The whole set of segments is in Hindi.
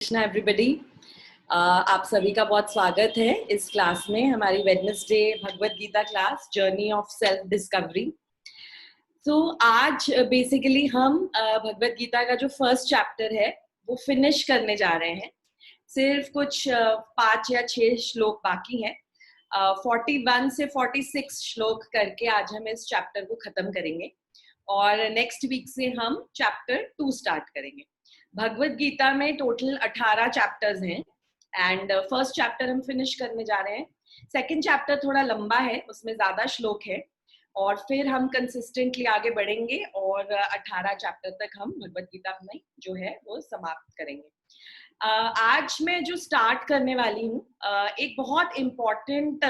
कृष्णा एवरीबॉडी। आप सभी का बहुत स्वागत है इस क्लास में, हमारी Wednesday Bhagavad Gita class journey of self discovery. तो आज बेसिकली हम भगवत गीता का जो फर्स्ट चैप्टर है वो फिनिश करने जा रहे हैं। सिर्फ कुछ 5 या 6 श्लोक बाकी हैं। 41 से 46 श्लोक करके आज हम इस चैप्टर को खत्म करेंगे और नेक्स्ट वीक से हम चैप्टर 2 स्टार्ट करेंगे। भगवत गीता में टोटल 18 चैप्टर्स हैं एंड फर्स्ट चैप्टर हम फिनिश करने जा रहे हैं। सेकंड चैप्टर थोड़ा लंबा है, उसमें ज्यादा श्लोक है और फिर हम कंसिस्टेंटली आगे बढ़ेंगे और 18 चैप्टर तक हम भगवत गीता में जो है वो समाप्त करेंगे। आज मैं जो स्टार्ट करने वाली हूँ एक बहुत इम्पोर्टेंट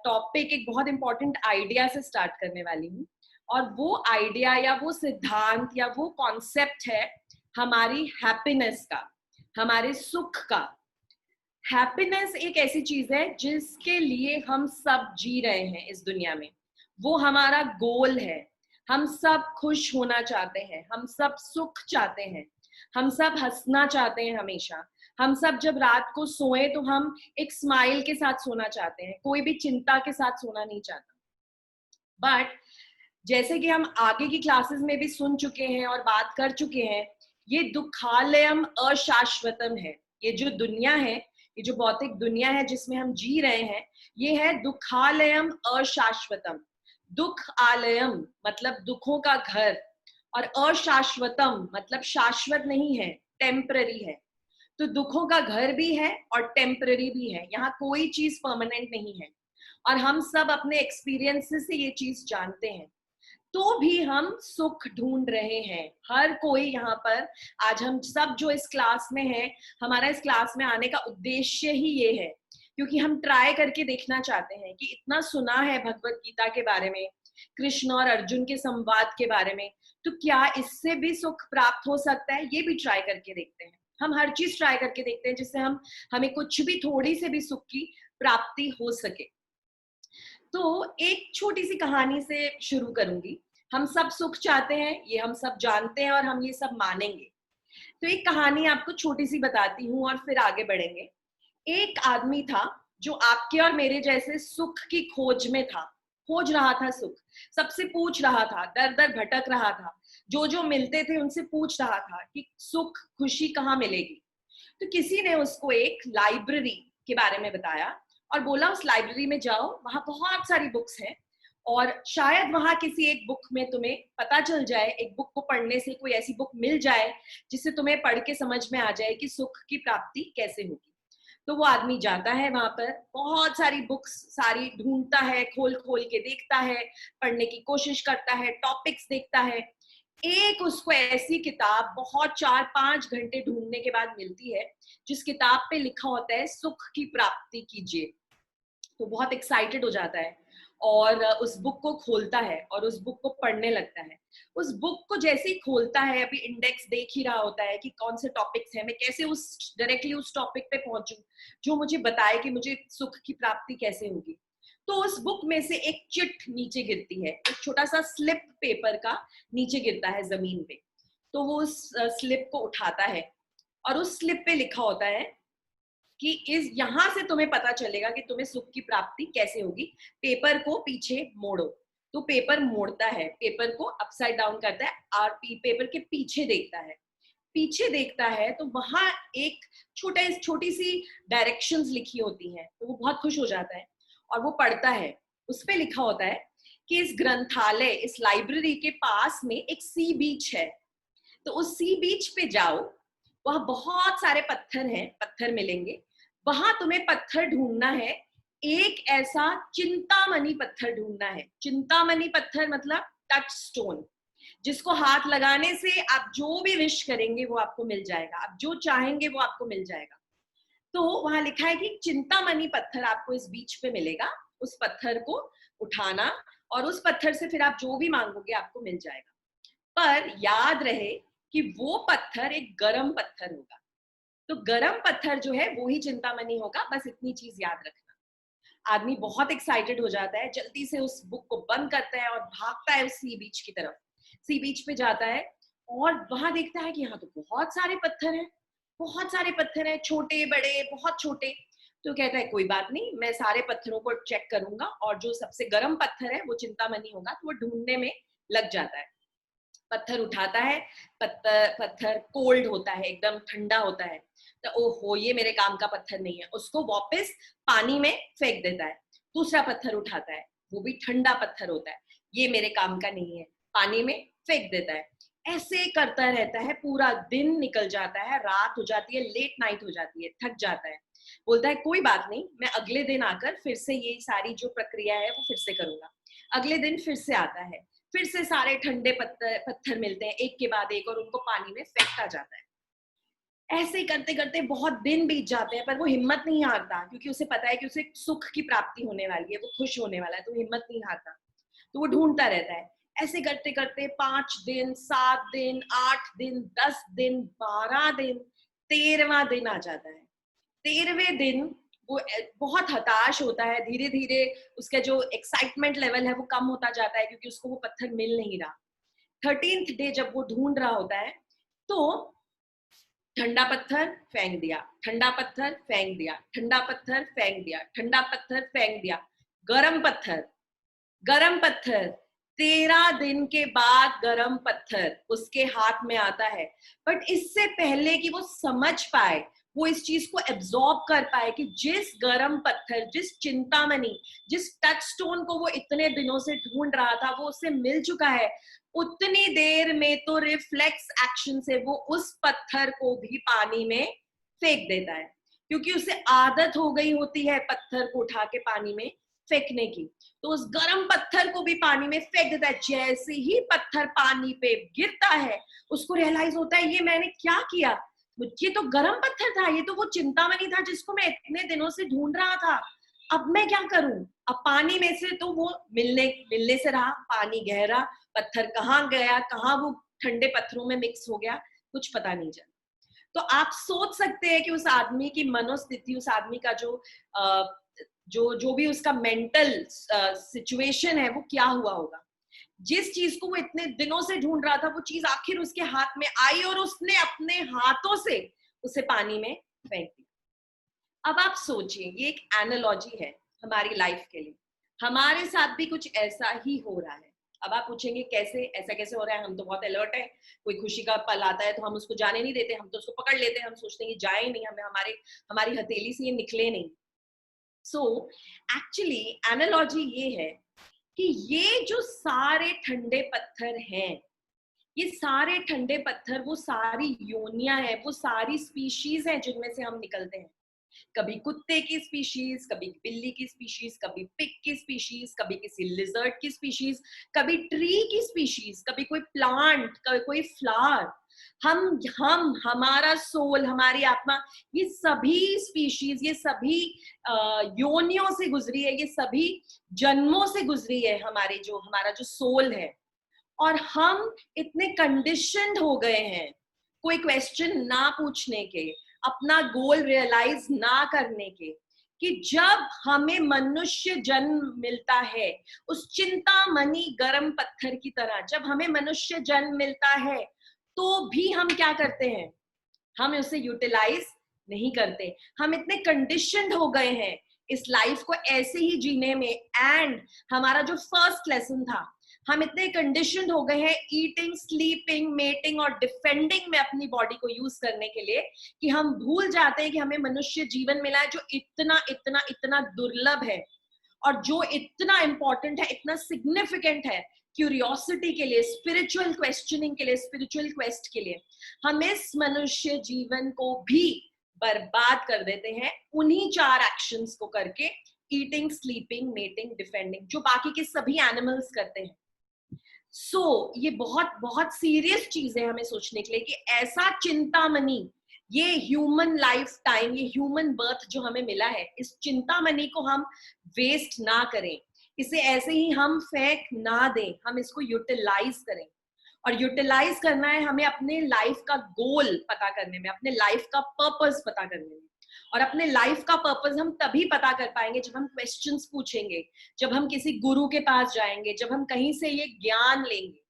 टॉपिक, एक बहुत इम्पोर्टेंट आइडिया से स्टार्ट करने वाली हूँ और वो आइडिया या वो सिद्धांत या वो कॉन्सेप्ट है हमारी हैप्पीनेस का, हमारे सुख का। हैप्पीनेस एक ऐसी चीज है जिसके लिए हम सब जी रहे हैं इस दुनिया में, वो हमारा गोल है। हम सब खुश होना चाहते हैं, हम सब सुख चाहते हैं, हम सब हंसना चाहते हैं हमेशा। हम सब जब रात को सोए तो हम एक स्माइल के साथ सोना चाहते हैं, कोई भी चिंता के साथ सोना नहीं चाहता। बट जैसे कि हम आगे की क्लासेस में भी सुन चुके हैं और बात कर चुके हैं, ये दुखालयम अशाश्वतम है। ये जो दुनिया है, ये जो भौतिक दुनिया है जिसमें हम जी रहे हैं, ये है दुखालयम अशाश्वतम। दुख आलयम मतलब दुखों का घर और अशाश्वतम मतलब शाश्वत नहीं है, टेम्पररी है। तो दुखों का घर भी है और टेम्पररी भी है, यहाँ कोई चीज परमानेंट नहीं है और हम सब अपने एक्सपीरियंसेस से ये चीज जानते हैं। तो भी हम सुख ढूंढ रहे हैं, हर कोई यहाँ पर। आज हम सब जो इस क्लास में हैं, हमारा इस क्लास में आने का उद्देश्य ही ये है, क्योंकि हम ट्राई करके देखना चाहते हैं कि इतना सुना है भगवत गीता के बारे में, कृष्ण और अर्जुन के संवाद के बारे में, तो क्या इससे भी सुख प्राप्त हो सकता है, ये भी ट्राई करके देखते हैं। हम हर चीज ट्राई करके देखते हैं जिससे हमें कुछ भी, थोड़ी से भी सुख की प्राप्ति हो सके। तो एक छोटी सी कहानी से शुरू करूंगी। हम सब सुख चाहते हैं, ये हम सब जानते हैं और हम ये सब मानेंगे। तो एक कहानी आपको छोटी सी बताती हूँ और फिर आगे बढ़ेंगे। एक आदमी था जो आपके और मेरे जैसे सुख की खोज में था, खोज रहा था सुख, सबसे पूछ रहा था, दर दर भटक रहा था, जो जो मिलते थे उनसे पूछ रहा था कि सुख खुशी कहाँ मिलेगी। तो किसी ने उसको एक लाइब्रेरी के बारे में बताया और बोला उस लाइब्रेरी में जाओ, वहां बहुत सारी बुक्स हैं और शायद वहां किसी एक बुक में तुम्हें पता चल जाए, एक बुक को पढ़ने से कोई ऐसी बुक मिल जाए जिससे तुम्हें पढ़ के समझ में आ जाए कि सुख की प्राप्ति कैसे होगी। तो वो आदमी जाता है वहां पर, बहुत सारी बुक्स सारी ढूंढता है, खोल खोल के देखता है, पढ़ने की कोशिश करता है, टॉपिक्स देखता है। एक उसको ऐसी किताब बहुत 4-5 घंटे ढूंढने के बाद मिलती है जिस किताब पे लिखा होता है सुख की प्राप्ति कीजिए। तो बहुत एक्साइटेड हो जाता है और उस बुक को खोलता है और उस बुक को पढ़ने लगता है। उस बुक को जैसे ही खोलता है, अभी इंडेक्स देख ही रहा होता है कि कौन से टॉपिक्स हैं, मैं कैसे उस डायरेक्टली उस टॉपिक पे पहुंचूं जो मुझे बताए कि मुझे सुख की प्राप्ति कैसे होगी। तो उस बुक में से एक चिट नीचे गिरती है, एक छोटा सा स्लिप पेपर का नीचे गिरता है जमीन पे। तो वो उस स्लिप को उठाता है और उस स्लिप पे लिखा होता है कि इस यहां से तुम्हें पता चलेगा कि तुम्हें सुख की प्राप्ति कैसे होगी, पेपर को पीछे मोड़ो। तो पेपर मोड़ता है, पेपर को अपसाइड डाउन करता है और पेपर के पीछे देखता है। पीछे देखता है तो वहां एक छोटी सी डायरेक्शंस लिखी होती हैं। तो वो बहुत खुश हो जाता है और वो पढ़ता है। उस पे लिखा होता है कि इस ग्रंथालय, इस लाइब्रेरी के पास में एक सी बीच है, तो उस सी बीच पे जाओ, वहां बहुत सारे पत्थर हैं, पत्थर मिलेंगे, वहां तुम्हें पत्थर ढूंढना है। एक ऐसा चिंतामणि पत्थर ढूंढना है। चिंतामणि पत्थर मतलब टच स्टोन, जिसको हाथ लगाने से आप जो भी विश करेंगे वो आपको मिल जाएगा, आप जो चाहेंगे वो आपको मिल जाएगा। तो वहां लिखा है कि चिंतामणि पत्थर आपको इस बीच पे मिलेगा, उस पत्थर को उठाना और उस पत्थर से फिर आप जो भी मांगोगे आपको मिल जाएगा। पर याद रहे कि वो पत्थर एक गरम पत्थर होगा। तो गरम पत्थर जो है वो ही चिंतामणि होगा, बस इतनी चीज याद रखना। आदमी बहुत एक्साइटेड हो जाता है, जल्दी से उस बुक को बंद करता है और भागता है उस सी बीच की तरफ। सी बीच पे जाता है और वहां देखता है कि यहाँ तो बहुत सारे पत्थर हैं, बहुत सारे पत्थर हैं, छोटे बड़े बहुत छोटे। तो कहता है कोई बात नहीं, मैं सारे पत्थरों को चेक करूंगा और जो सबसे गर्म पत्थर है वो चिंतामणि होगा। तो वो ढूंढने में लग जाता है, पत्थर उठाता है, पत्थर कोल्ड होता है, एकदम ठंडा होता है। तो ओहो, ये मेरे काम का पत्थर नहीं है, उसको वापस पानी में फेंक देता है। दूसरा पत्थर उठाता है, वो भी ठंडा पत्थर होता है, ये मेरे काम का नहीं है, पानी में फेंक देता है। ऐसे करता रहता है, पूरा दिन निकल जाता है, रात हो जाती है, लेट नाइट हो जाती है, थक जाता है। बोलता है कोई बात नहीं, मैं अगले दिन आकर फिर से ये सारी जो प्रक्रिया है वो फिर से करूंगा। अगले दिन फिर से आता है, फिर से सारे ठंडे पत्थर मिलते हैं एक के बाद एक और उनको पानी में फेंकता जाता है। ऐसे करते करते बहुत दिन बीत जाते हैं, पर वो हिम्मत नहीं हारता, क्योंकि उसे पता है कि उसे सुख की प्राप्ति होने वाली है, वो खुश होने वाला है, तो हिम्मत नहीं हारता। तो वो ढूंढता रहता है। ऐसे करते करते 5 दिन, 7 दिन, 8 दिन, 10 दिन, 12 दिन, 13वां दिन आ जाता है। 13वें दिन वो बहुत हताश होता है, धीरे धीरे उसका जो एक्साइटमेंट लेवल है वो कम होता जाता है, क्योंकि उसको वो पत्थर मिल नहीं रहा। 13th डे जब वो ढूंढ रहा होता है, तो ठंडा पत्थर फेंक दिया, ठंडा पत्थर फेंक दिया, ठंडा पत्थर फेंक दिया, ठंडा पत्थर फेंक दिया, गरम पत्थर, गरम पत्थर। 13 दिन के बाद गरम पत्थर उसके हाथ में आता है। बट इससे पहले कि वो समझ पाए, वो इस चीज को एब्जॉर्ब कर पाए कि जिस गरम पत्थर, जिस चिंतामणि, जिस टच स्टोन को वो इतने दिनों से ढूंढ रहा था, वो उसे मिल चुका है। उतनी देर में तो रिफ्लेक्स एक्शन से वो उस पत्थर को भी पानी में फेंक देता है, क्योंकि उसे आदत हो गई होती है पत्थर को उठा के पानी में फेंकने की। तो उस गर्म पत्थर को भी पानी में फेंक देता है। जैसे ही पत्थर पानी पे गिरता है, उसको रियलाइज होता है ये मैंने क्या किया, ये तो गर्म पत्थर था, ये तो वो चिंतामणि था जिसको मैं इतने दिनों से ढूंढ रहा था, अब मैं क्या करूं। अब पानी में से तो वो मिलने से रहा, पानी गहरा, पत्थर कहाँ गया, कहाँ वो ठंडे पत्थरों में मिक्स हो गया, कुछ पता नहीं चला। तो आप सोच सकते हैं कि उस आदमी की मनोस्थिति, उस आदमी का जो भी उसका मेंटल सिचुएशन है वो क्या हुआ होगा। जिस चीज को वो इतने दिनों से ढूंढ रहा था, वो चीज आखिर उसके हाथ में आई और उसने अपने हाथों से उसे पानी में फेंक दिया। अब आप सोचिए, ये एक एनालॉजी है हमारी लाइफ के लिए, हमारे साथ भी कुछ ऐसा ही हो रहा है। अब आप पूछेंगे कैसे, ऐसा कैसे हो रहा है, हम तो बहुत अलर्ट है, कोई खुशी का पल आता है तो हम उसको जाने नहीं देते, हम तो उसको पकड़ लेते हैं, हम सोचते हैं कि जाए नहीं, हमें हमारी हथेली से ये निकले नहीं। सो एक्चुअली एनालॉजी ये है कि ये जो सारे ठंडे पत्थर हैं, ये सारे ठंडे पत्थर वो सारी योनियां हैं, वो सारी स्पीशीज हैं जिनमें से हम निकलते हैं। कभी कुत्ते की स्पीशीज, कभी बिल्ली की स्पीशीज, कभी पिग की स्पीशीज, कभी किसी लिजर्ड की स्पीशीज, कभी ट्री की स्पीशीज, कभी कोई प्लांट, कभी कोई फ्लावर। हम हमारा सोल, हमारी आत्मा, ये सभी स्पीशीज, ये सभी योनियों से गुजरी है, ये सभी जन्मों से गुजरी है, हमारा जो सोल है। और हम इतने कंडीशनड हो गए हैं कोई क्वेश्चन ना पूछने के, अपना गोल रियलाइज ना करने के, कि जब हमें मनुष्य जन्म मिलता है, उस चिंतामणि गरम पत्थर की तरह जब हमें मनुष्य जन्म मिलता है, तो भी हम क्या करते हैं, हम उसे यूटिलाइज नहीं करते। हम इतने कंडीशनड हो गए हैं इस लाइफ को ऐसे ही जीने में। एंड हमारा जो फर्स्ट लेसन था, हम इतने कंडीशनड हो गए हैं ईटिंग, स्लीपिंग, मेटिंग और डिफेंडिंग में अपनी बॉडी को यूज करने के लिए, कि हम भूल जाते हैं कि हमें मनुष्य जीवन मिला है जो इतना इतना इतना दुर्लभ है, और जो इतना इंपॉर्टेंट है, इतना सिग्निफिकेंट है क्यूरियोसिटी के लिए, स्पिरिचुअल क्वेश्चनिंग के लिए, स्पिरिचुअल क्वेस्ट के लिए। हम इस मनुष्य जीवन को भी बर्बाद कर देते हैं उन्हीं 4 एक्शंस को करके, ईटिंग, स्लीपिंग, मेटिंग, डिफेंडिंग, जो बाकी के सभी एनिमल्स करते हैं। ये बहुत बहुत सीरियस चीज है हमें सोचने के लिए कि ऐसा चिंतामणि, ये ह्यूमन लाइफ टाइम, ये ह्यूमन बर्थ जो हमें मिला है, इस चिंतामणि को हम वेस्ट ना करें, इसे ऐसे ही हम फेंक ना दें, हम इसको यूटिलाइज करें। और यूटिलाइज करना है हमें अपने लाइफ का गोल पता करने में, अपने लाइफ का पर्पस पता करने में। और अपने लाइफ का पर्पस हम तभी पता कर पाएंगे जब हम क्वेश्चंस पूछेंगे, जब हम किसी गुरु के पास जाएंगे, जब हम कहीं से ये ज्ञान लेंगे।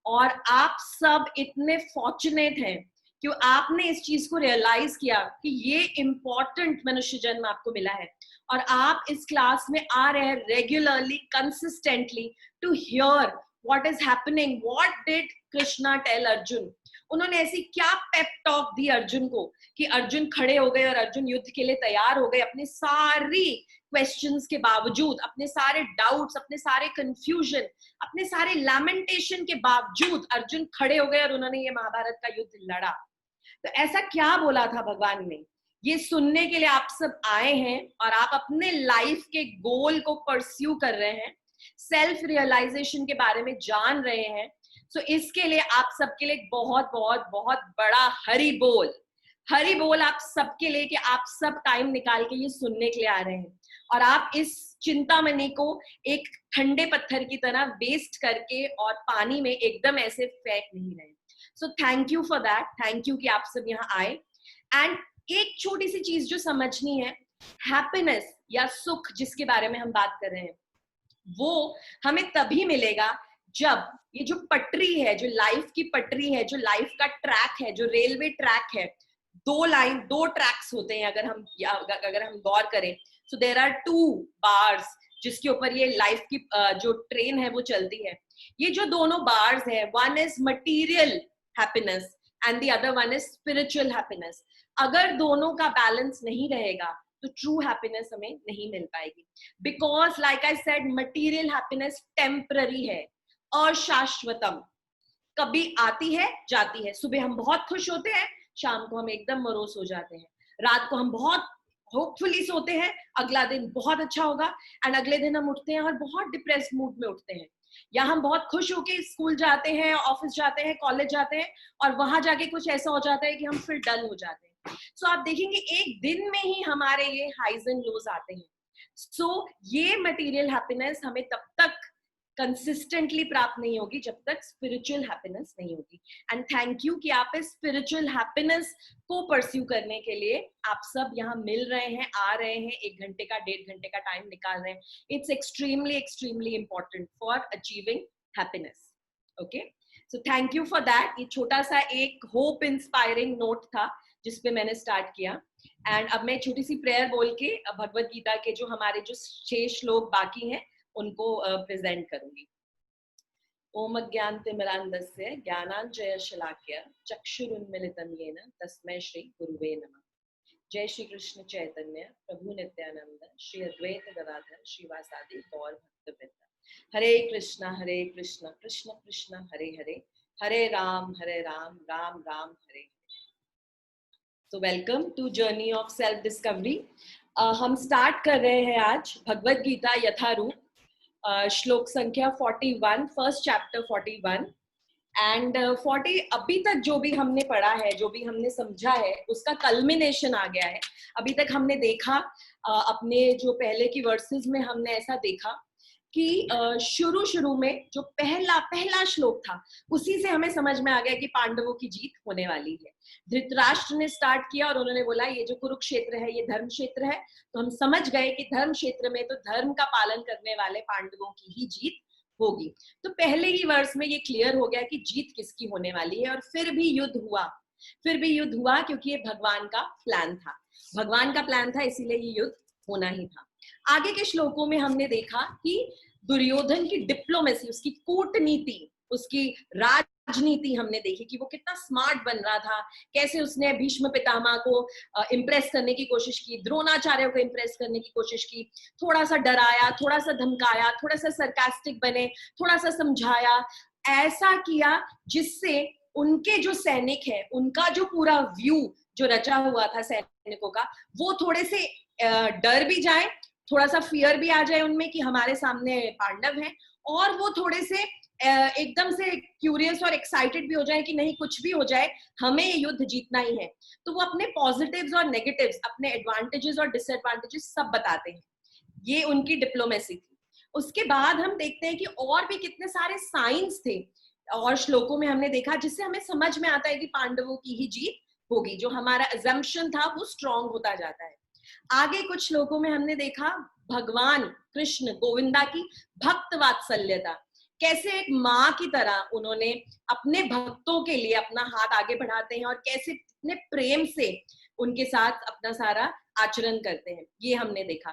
और आप सब इतने फॉर्चुनेट हैं कि आपने इस चीज को रियलाइज किया कि ये इम्पोर्टेंट मनुष्य जन्म आपको मिला है और आप इस क्लास में आ रहे हैं regularly, consistently to hear what is happening, what did Krishna tell Arjun. उन्होंने ऐसी क्या पेप टॉक दी अर्जुन को कि अर्जुन खड़े हो गए और अर्जुन युद्ध के लिए तैयार हो गए, अपने सारी क्वेश्चंस के बावजूद, अपने सारे डाउट्स, अपने सारे कंफ्यूजन, अपने सारे लैमेंटेशन के बावजूद अर्जुन खड़े हो गए और उन्होंने ये महाभारत का युद्ध लड़ा। तो ऐसा क्या बोला था भगवान ने, ये सुनने के लिए आप सब आए हैं और आप अपने लाइफ के गोल को परस्यू कर रहे हैं, सेल्फ रियलाइजेशन के बारे में जान रहे हैं। सो इसके लिए आप सबके लिए बहुत बहुत बहुत बड़ा हरि बोल, हरि बोल आप सबके लिए कि आप सब टाइम निकाल के ये सुनने के लिए आ रहे हैं और आप इस चिंतामणि को एक ठंडे पत्थर की तरह वेस्ट करके और पानी में एकदम ऐसे फेंक नहीं रहे। So thank you for that, thank you कि आप सब यहाँ आए। एंड एक छोटी सी चीज जो समझनी है, हैप्पीनेस या सुख जिसके बारे में हम बात कर रहे हैं, वो हमें तभी मिलेगा जब ये जो पटरी है, जो लाइफ की पटरी है, जो लाइफ का ट्रैक है, जो रेलवे ट्रैक है, दो ट्रैक्स होते हैं अगर हम गौर करें। सो देयर आर 2 बार्स जिसके ऊपर ये लाइफ की जो ट्रेन है वो चलती है। ये जो दोनों बार्स है, one is material happiness and the other one is spiritual happiness. अगर दोनों का बैलेंस नहीं रहेगा तो ट्रू हैप्पीनेस हमें नहीं मिल पाएगी, because like I said material happiness temporary है, अशाश्वतम, कभी आती है जाती है। सुबह हम बहुत खुश होते हैं, शाम को हम एकदम मरोस हो जाते हैं, रात को हम बहुत होपफुली सोते हैं, अगला दिन बहुत अच्छा होगा, एंड अगले दिन हम उठते हैं और बहुत डिप्रेस्ड मूड में उठते हैं। या हम बहुत खुश होके स्कूल जाते हैं, ऑफिस जाते हैं, कॉलेज जाते हैं और वहां जाके कुछ ऐसा हो जाता है कि हम फिर डल हो जाते हैं। सो आप देखेंगे एक दिन में ही हमारे ये हाइज एंड लोज आते हैं। सो ये मटेरियल हैप्पीनेस हमें तब तक कंसिस्टेंटली प्राप्त नहीं होगी जब तक स्पिरिचुअल हैप्पीनेस नहीं होगी। एंड थैंक यू कि आप इस स्पिरिचुअल हैप्पीनेस को परस्यू करने के लिए आप सब यहाँ मिल रहे हैं, आ रहे हैं, 1 घंटे का 1.5 घंटे का टाइम निकाल रहे हैं। It's extremely important for achieving happiness. Okay, so thank you for that. ये छोटा सा एक होप इंस्पायरिंग नोट था जिसपे मैंने स्टार्ट किया। एंड अब मैं छोटी सी प्रेयर बोल के भगवत गीता के जो हमारे जो 6 श्लोक बाकी हैं उनको प्रेजेंट करूंगी। ओम अज्ञानतिमिरान्धस्य ज्ञानाञ्जनशलाकया चक्षुरुन्मीलितं येन तस्मै श्री गुरुवे नमः। जय श्री कृष्ण चैतन्य प्रभु नित्यानंद श्री अद्वैत गदाधर श्रीवासादि गौर भक्तवृंद। हरे कृष्णा कृष्ण कृष्ण हरे हरे, हरे राम राम राम हरे हरे। तो welcome to journey of self discovery. हम स्टार्ट कर रहे हैं आज भगवत गीता यथारूप, श्लोक संख्या 41, फर्स्ट चैप्टर 41 एंड 40। अभी तक जो भी हमने पढ़ा है, जो भी हमने समझा है, उसका कल्मिनेशन आ गया है। अभी तक हमने देखा अपने जो पहले की वर्सेस में हमने ऐसा देखा कि शुरू में जो पहला श्लोक था उसी से हमें समझ में आ गया कि पांडवों की जीत होने वाली है। धृतराष्ट्र ने स्टार्ट किया और उन्होंने बोला ये जो कुरुक्षेत्र है ये धर्म क्षेत्र है, तो हम समझ गए कि धर्म क्षेत्र में तो धर्म का पालन करने वाले पांडवों की ही जीत होगी। तो पहले ही वर्ष में ये क्लियर हो गया कि जीत किसकी होने वाली है। और फिर भी युद्ध हुआ क्योंकि ये भगवान का प्लान था, इसीलिए ये युद्ध होना ही था। आगे के श्लोकों में हमने देखा कि दुर्योधन की डिप्लोमेसी, उसकी कूटनीति, उसकी राजनीति हमने देखी कि वो कितना स्मार्ट बन रहा था, कैसे उसने भीष्म पितामह को इम्प्रेस करने की कोशिश की, द्रोणाचार्य को इम्प्रेस करने की कोशिश की, थोड़ा सा डराया, थोड़ा सा धमकाया, थोड़ा सा सरकास्टिक बने, थोड़ा सा समझाया, ऐसा किया जिससे उनके जो सैनिक है उनका जो पूरा व्यू जो रचा हुआ था सैनिकों का, वो थोड़े से डर भी जाए, थोड़ा सा फियर भी आ जाए उनमें कि हमारे सामने पांडव हैं, और वो थोड़े से एकदम से क्यूरियस और एक्साइटेड भी हो जाए कि नहीं कुछ भी हो जाए हमें ये युद्ध जीतना ही है। तो वो अपने पॉजिटिव्स और नेगेटिव्स, अपने एडवांटेजेस और डिसएडवांटेजेस सब बताते हैं। ये उनकी डिप्लोमेसी थी। उसके बाद हम देखते हैं कि और भी कितने सारे साइंस थे और श्लोकों में हमने देखा जिससे हमें समझ में आता है कि पांडवों की ही जीत होगी। जो हमारा अजम्पशन था वो स्ट्रॉन्ग होता जाता है। आगे कुछ श्लोकों में हमने देखा भगवान कृष्ण गोविंदा की भक्त वात्सल्यता, कैसे एक माँ की तरह उन्होंने अपने भक्तों के लिए अपना हाथ आगे बढ़ाते हैं और कैसे इतने प्रेम से उनके साथ अपना सारा आचरण करते हैं, ये हमने देखा।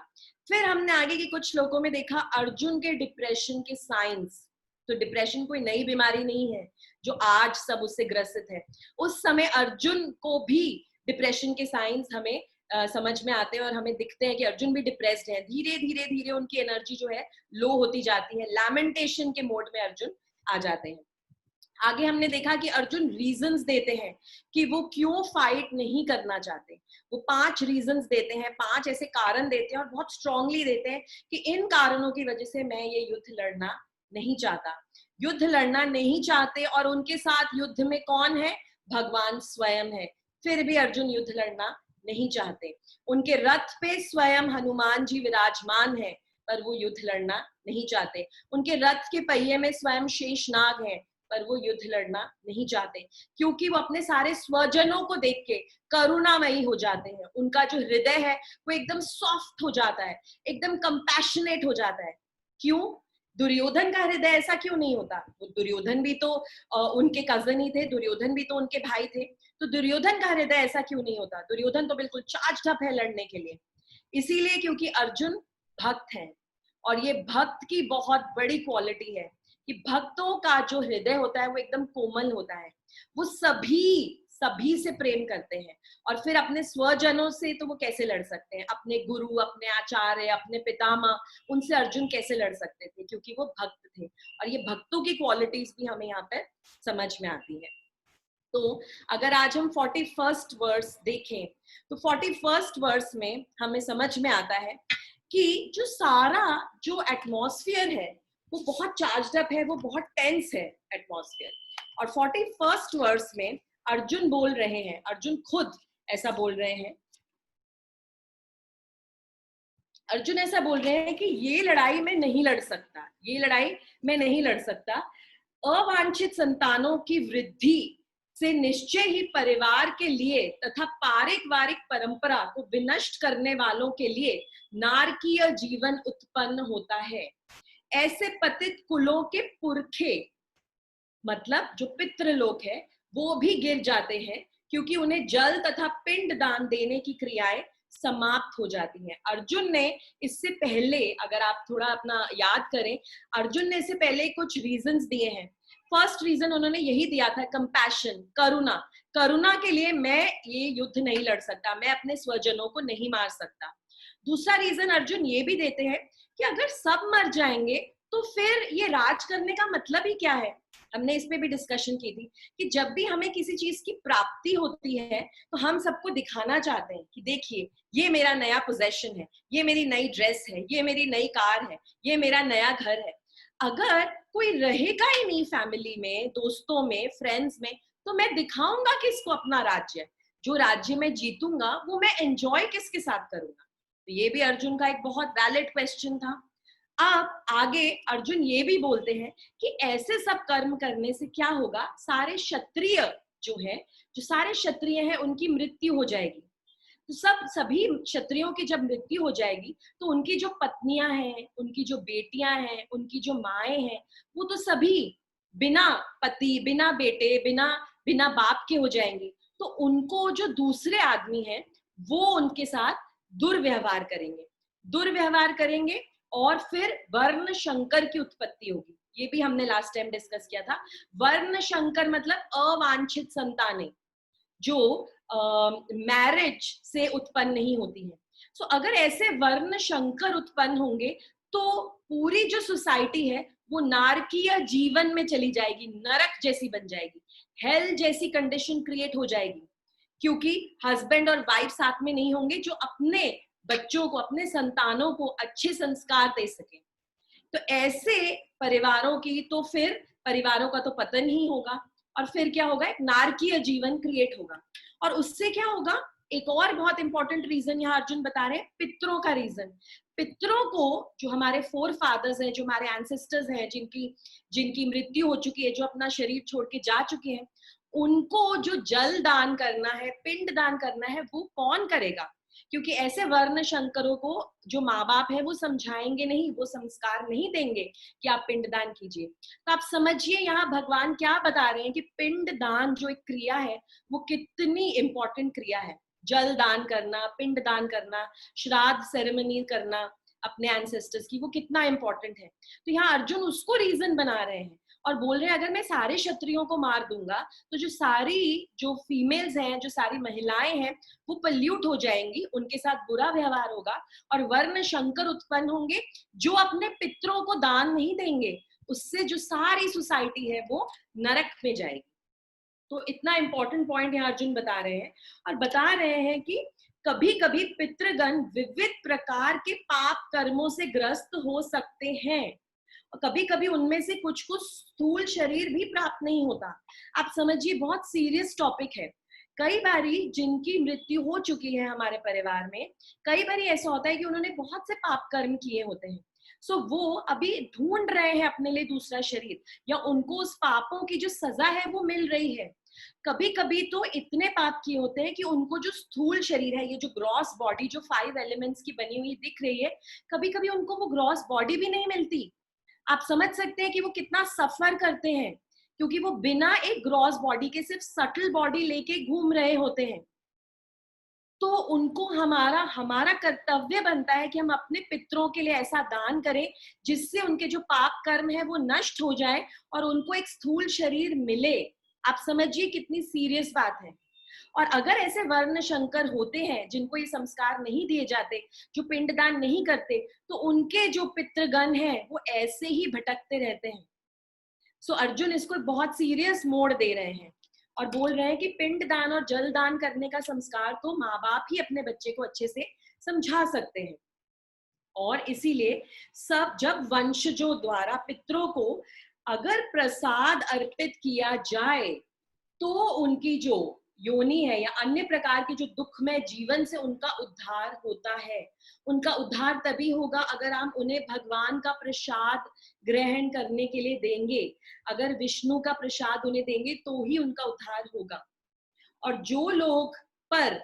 फिर हमने आगे के कुछ श्लोकों में देखा अर्जुन के डिप्रेशन के साइंस। तो डिप्रेशन कोई नई बीमारी नहीं है जो आज सब उससे ग्रसित है। उस समय अर्जुन को भी डिप्रेशन के साइंस हमें समझ में आते हैं और हमें दिखते हैं कि अर्जुन भी डिप्रेस्ड है। धीरे धीरे धीरे उनकी एनर्जी जो है लो होती जाती है, लैमेंटेशन के मोड में अर्जुन आ जाते हैं। आगे हमने देखा कि अर्जुन रीजंस देते हैं कि वो क्यों फाइट नहीं करना चाहते। वो 5 रीजंस देते हैं, 5 ऐसे कारण देते हैं और बहुत स्ट्रांगली देते हैं कि इन कारणों की वजह से मैं ये युद्ध लड़ना नहीं चाहता। युद्ध लड़ना नहीं चाहते और उनके साथ युद्ध में कौन है? भगवान स्वयं है। फिर भी अर्जुन युद्ध लड़ना नहीं चाहते। उनके रथ पे स्वयं हनुमान जी विराजमान है पर वो युद्ध लड़ना नहीं चाहते। उनके रथ के पहिए में स्वयं शेषनाग है पर वो युद्ध लड़ना नहीं चाहते, क्योंकि वो अपने सारे स्वजनों को देख के करुणामयी हो जाते हैं। उनका जो हृदय है वो एकदम सॉफ्ट हो जाता है, एकदम कंपैशनेट हो जाता है। क्यों? दुर्योधन का हृदय ऐसा क्यों नहीं होता? वो दुर्योधन भी तो उनके कजन ही थे, दुर्योधन भी तो उनके भाई थे। तो दुर्योधन का हृदय ऐसा क्यों नहीं होता? दुर्योधन तो बिल्कुल चार्ज्ड अप है लड़ने के लिए। इसीलिए क्योंकि अर्जुन भक्त है और ये भक्त की बहुत बड़ी क्वालिटी है कि भक्तों का जो हृदय होता है वो एकदम कोमल होता है। वो सभी से प्रेम करते हैं और फिर अपने स्वजनों से तो वो कैसे लड़ सकते हैं? अपने गुरु, अपने आचार्य, अपने पितामह, उनसे अर्जुन कैसे लड़ सकते थे? क्योंकि वो भक्त थे। और ये भक्तों की क्वालिटीज भी हमें यहाँ पर समझ में आती है। तो अगर आज हम 41st वर्स देखें तो 41st वर्स में हमें समझ में आता है कि जो सारा जो एटमॉस्फेयर है वो बहुत चार्ज्ड अप है, वो बहुत टेंस है एटमॉस्फेयर। और 41st वर्स में अर्जुन बोल रहे हैं, अर्जुन खुद ऐसा बोल रहे हैं, अर्जुन ऐसा बोल रहे हैं कि ये लड़ाई मैं नहीं लड़ सकता, ये लड़ाई मैं नहीं लड़ सकता। अवांछित संतानों की वृद्धि से निश्चय ही परिवार के लिए तथा पारिवारिक परंपरा को विनष्ट करने वालों के लिए नारकीय जीवन उत्पन्न होता है। ऐसे पतित कुलों के पुरखे, मतलब जो पितृ लोग हैं, वो भी गिर जाते हैं क्योंकि उन्हें जल तथा पिंड दान देने की क्रियाएं समाप्त हो जाती हैं। अर्जुन ने इससे पहले, अगर आप थोड़ा अपना याद करें, अर्जुन ने इससे पहले कुछ रीजंस दिए हैं। फर्स्ट रीजन उन्होंने यही दिया था, कंपैशन, करुणा। करुणा के लिए मैं ये युद्ध नहीं लड़ सकता, मैं अपने स्वजनों को नहीं मार सकता। दूसरा रीजन अर्जुन ये भी देते हैं कि अगर सब मर जाएंगे तो फिर ये राज करने का मतलब ही क्या है? हमने इस पे भी डिस्कशन की थी कि जब भी हमें किसी चीज की प्राप्ति होती है तो हम सबको दिखाना चाहते हैं कि देखिए ये मेरा नया पोजेशन है, ये मेरी नई ड्रेस है, ये मेरी नई कार है, ये मेरा नया घर है। अगर कोई रहेगा ही नहीं फैमिली में, दोस्तों में, फ्रेंड्स में, तो मैं दिखाऊंगा किसको अपना राज्य? जो राज्य में जीतूंगा वो मैं एंजॉय किसके साथ करूंगा? तो ये भी अर्जुन का एक बहुत वैलिड क्वेश्चन था। अब आगे अर्जुन ये भी बोलते हैं कि ऐसे सब कर्म करने से क्या होगा, सारे क्षत्रिय जो है, जो सारे क्षत्रिय हैं उनकी मृत्यु हो जाएगी। तो सभी क्षत्रियों की जब मृत्यु हो जाएगी तो उनकी जो पत्नियां हैं, उनकी जो बेटियां हैं, उनकी जो माएं हैं, वो तो सभी बिना पति, बिना बेटे, बिना बिना बाप के हो जाएंगी। तो उनको जो दूसरे आदमी हैं वो उनके साथ दुर्व्यवहार करेंगे, दुर्व्यवहार करेंगे और फिर वर्ण शंकर की उत्पत्ति होगी। ये भी हमने लास्ट टाइम डिस्कस किया था। वर्ण शंकर मतलब अवांछित संतानें जो मैरिज से उत्पन्न नहीं होती है। सो अगर ऐसे वर्ण शंकर उत्पन्न होंगे तो पूरी जो सोसाइटी है वो नारकीय जीवन में चली जाएगी, नरक जैसी बन जाएगी, हेल जैसी कंडीशन क्रिएट हो जाएगी, क्योंकि हस्बैंड और वाइफ साथ में नहीं होंगे जो अपने बच्चों को, अपने संतानों को अच्छे संस्कार दे सके। तो ऐसे परिवारों की तो फिर परिवारों का तो पतन ही होगा और फिर क्या होगा, एक नारकीय जीवन क्रिएट होगा। और उससे क्या होगा, एक और बहुत इंपॉर्टेंट रीजन यहाँ अर्जुन बता रहे हैं, पितरों का रीजन। पितरों को, जो हमारे फोर फादर्स हैं, जो हमारे एंसेस्टर्स हैं, जिनकी जिनकी मृत्यु हो चुकी है, जो अपना शरीर छोड़ के जा चुके हैं, उनको जो जल दान करना है, पिंड दान करना है, वो कौन करेगा? क्योंकि ऐसे वर्ण शंकरों को जो माँ बाप है वो समझाएंगे नहीं, वो संस्कार नहीं देंगे कि आप पिंडदान कीजिए। तो आप समझिए यहाँ भगवान क्या बता रहे हैं कि पिंडदान जो एक क्रिया है वो कितनी इंपॉर्टेंट क्रिया है। जल दान करना, पिंड दान करना, श्राद्ध सेरेमनी करना अपने एंसेस्टर्स की, वो कितना इंपॉर्टेंट है। तो यहाँ अर्जुन उसको रीजन बना रहे हैं और बोल रहे हैं अगर मैं सारे क्षत्रियों को मार दूंगा तो जो सारी जो फीमेल्स हैं, जो सारी महिलाएं हैं, वो पल्यूट हो जाएंगी, उनके साथ बुरा व्यवहार होगा और वर्ण शंकर उत्पन्न होंगे जो अपने पितरों को दान नहीं देंगे। उससे जो सारी सोसाइटी है वो नरक में जाएगी। तो इतना इंपॉर्टेंट पॉइंट यहाँ अर्जुन बता रहे हैं और बता रहे हैं कि कभी कभी पितृगण विविध प्रकार के पाप कर्मों से ग्रस्त हो सकते हैं, कभी कभी उनमें से कुछ कुछ स्थूल शरीर भी प्राप्त नहीं होता। आप समझिए बहुत सीरियस टॉपिक है। कई बारी जिनकी मृत्यु हो चुकी है हमारे परिवार में, कई बारी ऐसा होता है कि उन्होंने बहुत से पाप कर्म किए होते हैं, सो वो अभी ढूंढ रहे हैं अपने लिए दूसरा शरीर, या उनको उस पापों की जो सजा है वो मिल रही है। कभी कभी तो इतने पाप किए होते हैं कि उनको जो स्थूल शरीर है, ये जो ग्रॉस बॉडी जो 5 एलिमेंट्स की बनी हुई दिख रही है, कभी कभी उनको वो ग्रॉस बॉडी भी नहीं मिलती। आप समझ सकते हैं कि वो कितना सफर करते हैं, क्योंकि वो बिना एक ग्रॉस बॉडी के सिर्फ सटल बॉडी लेके घूम रहे होते हैं। तो उनको हमारा कर्तव्य बनता है कि हम अपने पितरों के लिए ऐसा दान करें जिससे उनके जो पाप कर्म है वो नष्ट हो जाए और उनको एक स्थूल शरीर मिले। आप समझिए कितनी सीरियस बात है। और अगर ऐसे वर्ण शंकर होते हैं जिनको ये संस्कार नहीं दिए जाते, जो पिंडदान नहीं करते, तो उनके जो पितृगण हैं वो ऐसे ही भटकते रहते हैं। सो अर्जुन इसको बहुत सीरियस मोड़ दे रहे हैं और बोल रहे हैं कि पिंडदान और जल दान करने का संस्कार तो माँ बाप ही अपने बच्चे को अच्छे से समझा सकते हैं। और इसीलिए सब जब वंशजों द्वारा पितरों को अगर प्रसाद अर्पित किया जाए तो उनकी जो योनि है या अन्य प्रकार के जो दुखमय जीवन से उनका उद्धार होता है। उनका उद्धार तभी होगा अगर हम उन्हें भगवान का प्रसाद ग्रहण करने के लिए देंगे, अगर विष्णु का प्रसाद उन्हें देंगे तो ही उनका उद्धार होगा। और जो लोग पर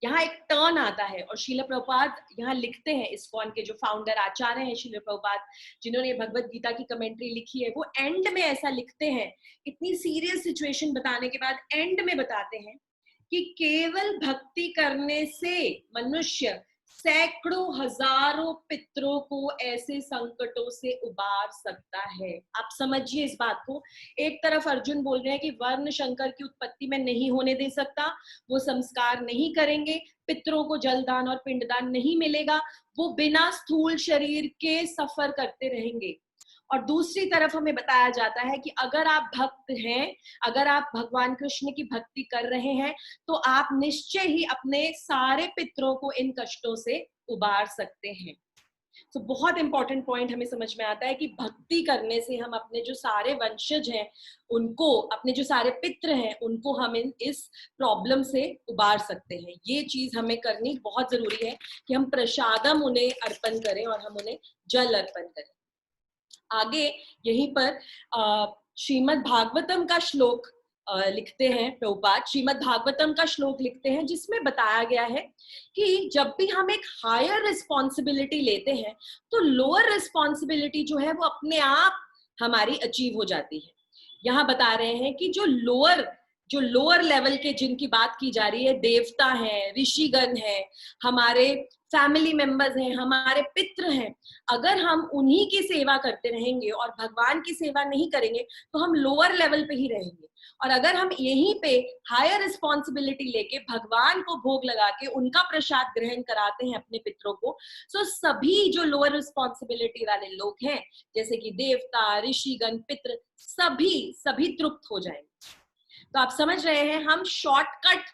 यहाँ एक टर्न आता है और श्रील प्रभुपाद यहाँ लिखते हैं, इस्कॉन के जो फाउंडर आचार्य हैं श्रील प्रभुपाद, जिन्होंने भगवत गीता की कमेंट्री लिखी है, वो एंड में ऐसा लिखते हैं, इतनी सीरियस सिचुएशन बताने के बाद एंड में बताते हैं कि केवल भक्ति करने से मनुष्य सैकड़ों हजारों पितरों को ऐसे संकटों से उबार सकता है। आप समझिए इस बात को। एक तरफ अर्जुन बोल रहे हैं कि वर्ण शंकर की उत्पत्ति में नहीं होने दे सकता, वो संस्कार नहीं करेंगे, पितरों को जलदान और पिंडदान नहीं मिलेगा, वो बिना स्थूल शरीर के सफर करते रहेंगे। और दूसरी तरफ हमें बताया जाता है कि अगर आप भक्त हैं, अगर आप भगवान कृष्ण की भक्ति कर रहे हैं, तो आप निश्चय ही अपने सारे पितरों को इन कष्टों से उबार सकते हैं। तो बहुत इंपॉर्टेंट पॉइंट हमें समझ में आता है कि भक्ति करने से हम अपने जो सारे वंशज हैं उनको, अपने जो सारे पित्र हैं उनको हम इस प्रॉब्लम से उबार सकते हैं। ये चीज हमें करनी बहुत जरूरी है कि हम प्रसादम उन्हें अर्पण करें और हम उन्हें जल अर्पण करें। आगे यहीं पर श्रीमद् भागवतम का श्लोक लिखते हैं प्रभुपाद, श्रीमद् भागवतम का श्लोक लिखते हैं जिसमें बताया गया है कि जब भी हम एक हायर रिस्पॉन्सिबिलिटी लेते हैं तो लोअर रिस्पॉन्सिबिलिटी जो है वो अपने आप हमारी अचीव हो जाती है। यहाँ बता रहे हैं कि जो लोअर लेवल के जिनकी बात की जा रही है, देवता हैं, ऋषिगण हैं, हमारे फैमिली मेंबर्स हैं, हमारे पितृ हैं, अगर हम उन्हीं की सेवा करते रहेंगे और भगवान की सेवा नहीं करेंगे तो हम लोअर लेवल पे ही रहेंगे। और अगर हम यहीं पे हायर रिस्पॉन्सिबिलिटी लेके भगवान को भोग लगा के उनका प्रसाद ग्रहण कराते हैं अपने पितरों को, तो सभी जो लोअर रिस्पॉन्सिबिलिटी वाले लोग हैं जैसे कि देवता, ऋषिगण, पितृ, सभी तृप्त हो जाएंगे। तो आप समझ रहे हैं, हम शॉर्टकट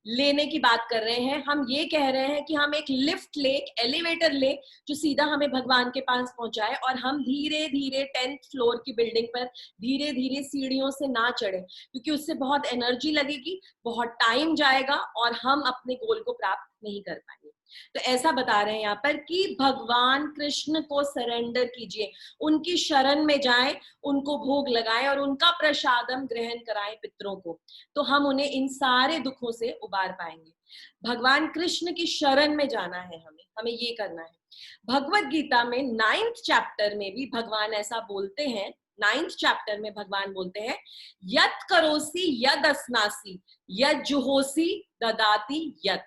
लेने की बात कर रहे हैं। हम ये कह रहे हैं कि हम एक लिफ्ट ले, एक एलिवेटर ले जो सीधा हमें भगवान के पास पहुंचाए, और हम धीरे धीरे 10th फ्लोर की बिल्डिंग पर धीरे धीरे सीढ़ियों से ना चढ़े, क्योंकि उससे बहुत एनर्जी लगेगी, बहुत टाइम जाएगा और हम अपने गोल को प्राप्त नहीं कर पाएंगे। तो ऐसा बता रहे हैं यहाँ पर कि भगवान कृष्ण को सरेंडर कीजिए, उनकी शरण में जाएं, उनको भोग लगाएं और उनका प्रसादम ग्रहण कराएं पितरों को, तो हम उन्हें इन सारे दुखों से उबार पाएंगे। भगवान कृष्ण की शरण में जाना है, हमें ये करना है। भगवत गीता में 9th चैप्टर में भी भगवान ऐसा बोलते हैं, 9th चैप्टर में भगवान बोलते हैं, यत करोसी यद अस्नासी यद जुहोसी ददाति यत।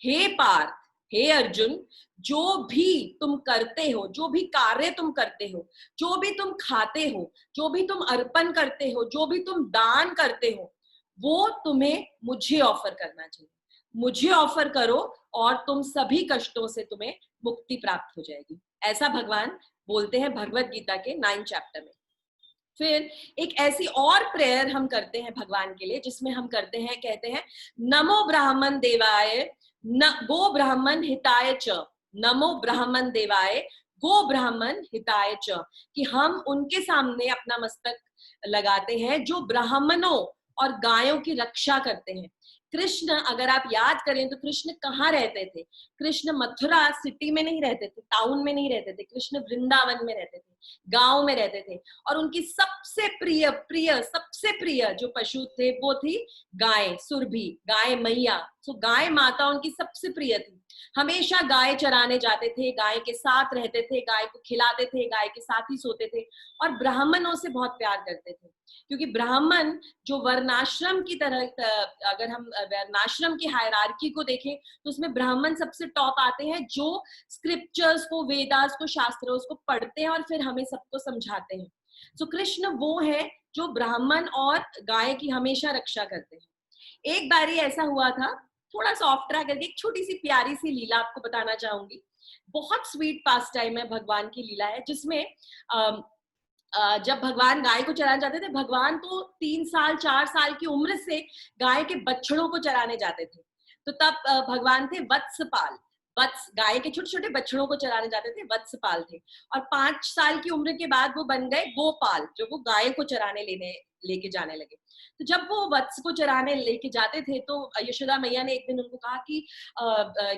हे पार्थ, हे अर्जुन, जो भी तुम करते हो, जो भी कार्य तुम करते हो, जो भी तुम खाते हो, जो भी तुम अर्पण करते हो, जो भी तुम दान करते हो, वो तुम्हें मुझे ऑफर करना चाहिए। मुझे ऑफर करो और तुम सभी कष्टों से तुम्हें मुक्ति प्राप्त हो जाएगी। ऐसा भगवान बोलते हैं भगवत गीता के 9th चैप्टर में। फिर एक ऐसी और प्रेयर हम करते हैं भगवान के लिए, जिसमें हम करते हैं, कहते हैं नमो ब्राह्मण देवाय न गो ब्राह्मण हिताय च, नमो ब्राह्मण देवाय गो ब्राह्मण हिताय च, कि हम उनके सामने अपना मस्तक लगाते हैं जो ब्राह्मणों और गायों की रक्षा करते हैं। कृष्ण, अगर आप याद करें तो कृष्ण कहाँ रहते थे? कृष्ण मथुरा सिटी में नहीं रहते थे, टाउन में नहीं रहते थे, कृष्ण वृंदावन में रहते थे, गांव में रहते थे। और उनकी सबसे सबसे प्रिय जो पशु थे वो थी गाय, सुरभि, गाय मैया। तो गाय माता उनकी सबसे प्रिय थी। हमेशा गाय चराने जाते थे, गाय के साथ रहते थे, गाय को खिलाते थे, गाय के साथ ही सोते थे, और ब्राह्मणों से बहुत प्यार करते थे। क्योंकि ब्राह्मण जो वर्णाश्रम की तरह, अगर हम वर्णाश्रम की हायरार्की को देखें तो उसमें ब्राह्मण सबसे टॉप आते हैं, जो स्क्रिप्चर्स को, वेदास को, शास्त्रों को पढ़ते हैं और फिर हमें सबको समझाते हैं। तो कृष्ण वो है जो ब्राह्मण और गाय की हमेशा रक्षा करते हैं। एक बारी ऐसा हुआ था, थोड़ा सा ऑफ ट्रैक करके एक छोटी सी प्यारी सी लीला आपको बताना चाहूंगी। बहुत स्वीट पास टाइम है, भगवान की लीला है, जिसमें जब भगवान गाय को चराने जाते थे, भगवान तो 3 साल 4 साल की उम्र से गाय के बछड़ों को चराने जाते थे। तो तब भगवान थे वत्सपाल, वत्स, गाय के छोटे छोटे बछड़ों को चराने जाते थे, वत्सपाल थे। और 5 साल की उम्र के बाद वो बन गए गोपाल, जो वो गाय को चराने लेके जाने लगे। तो जब वो वत्स को चराने लेके जाते थे तो यशोदा मैया ने एक दिन उनको कहा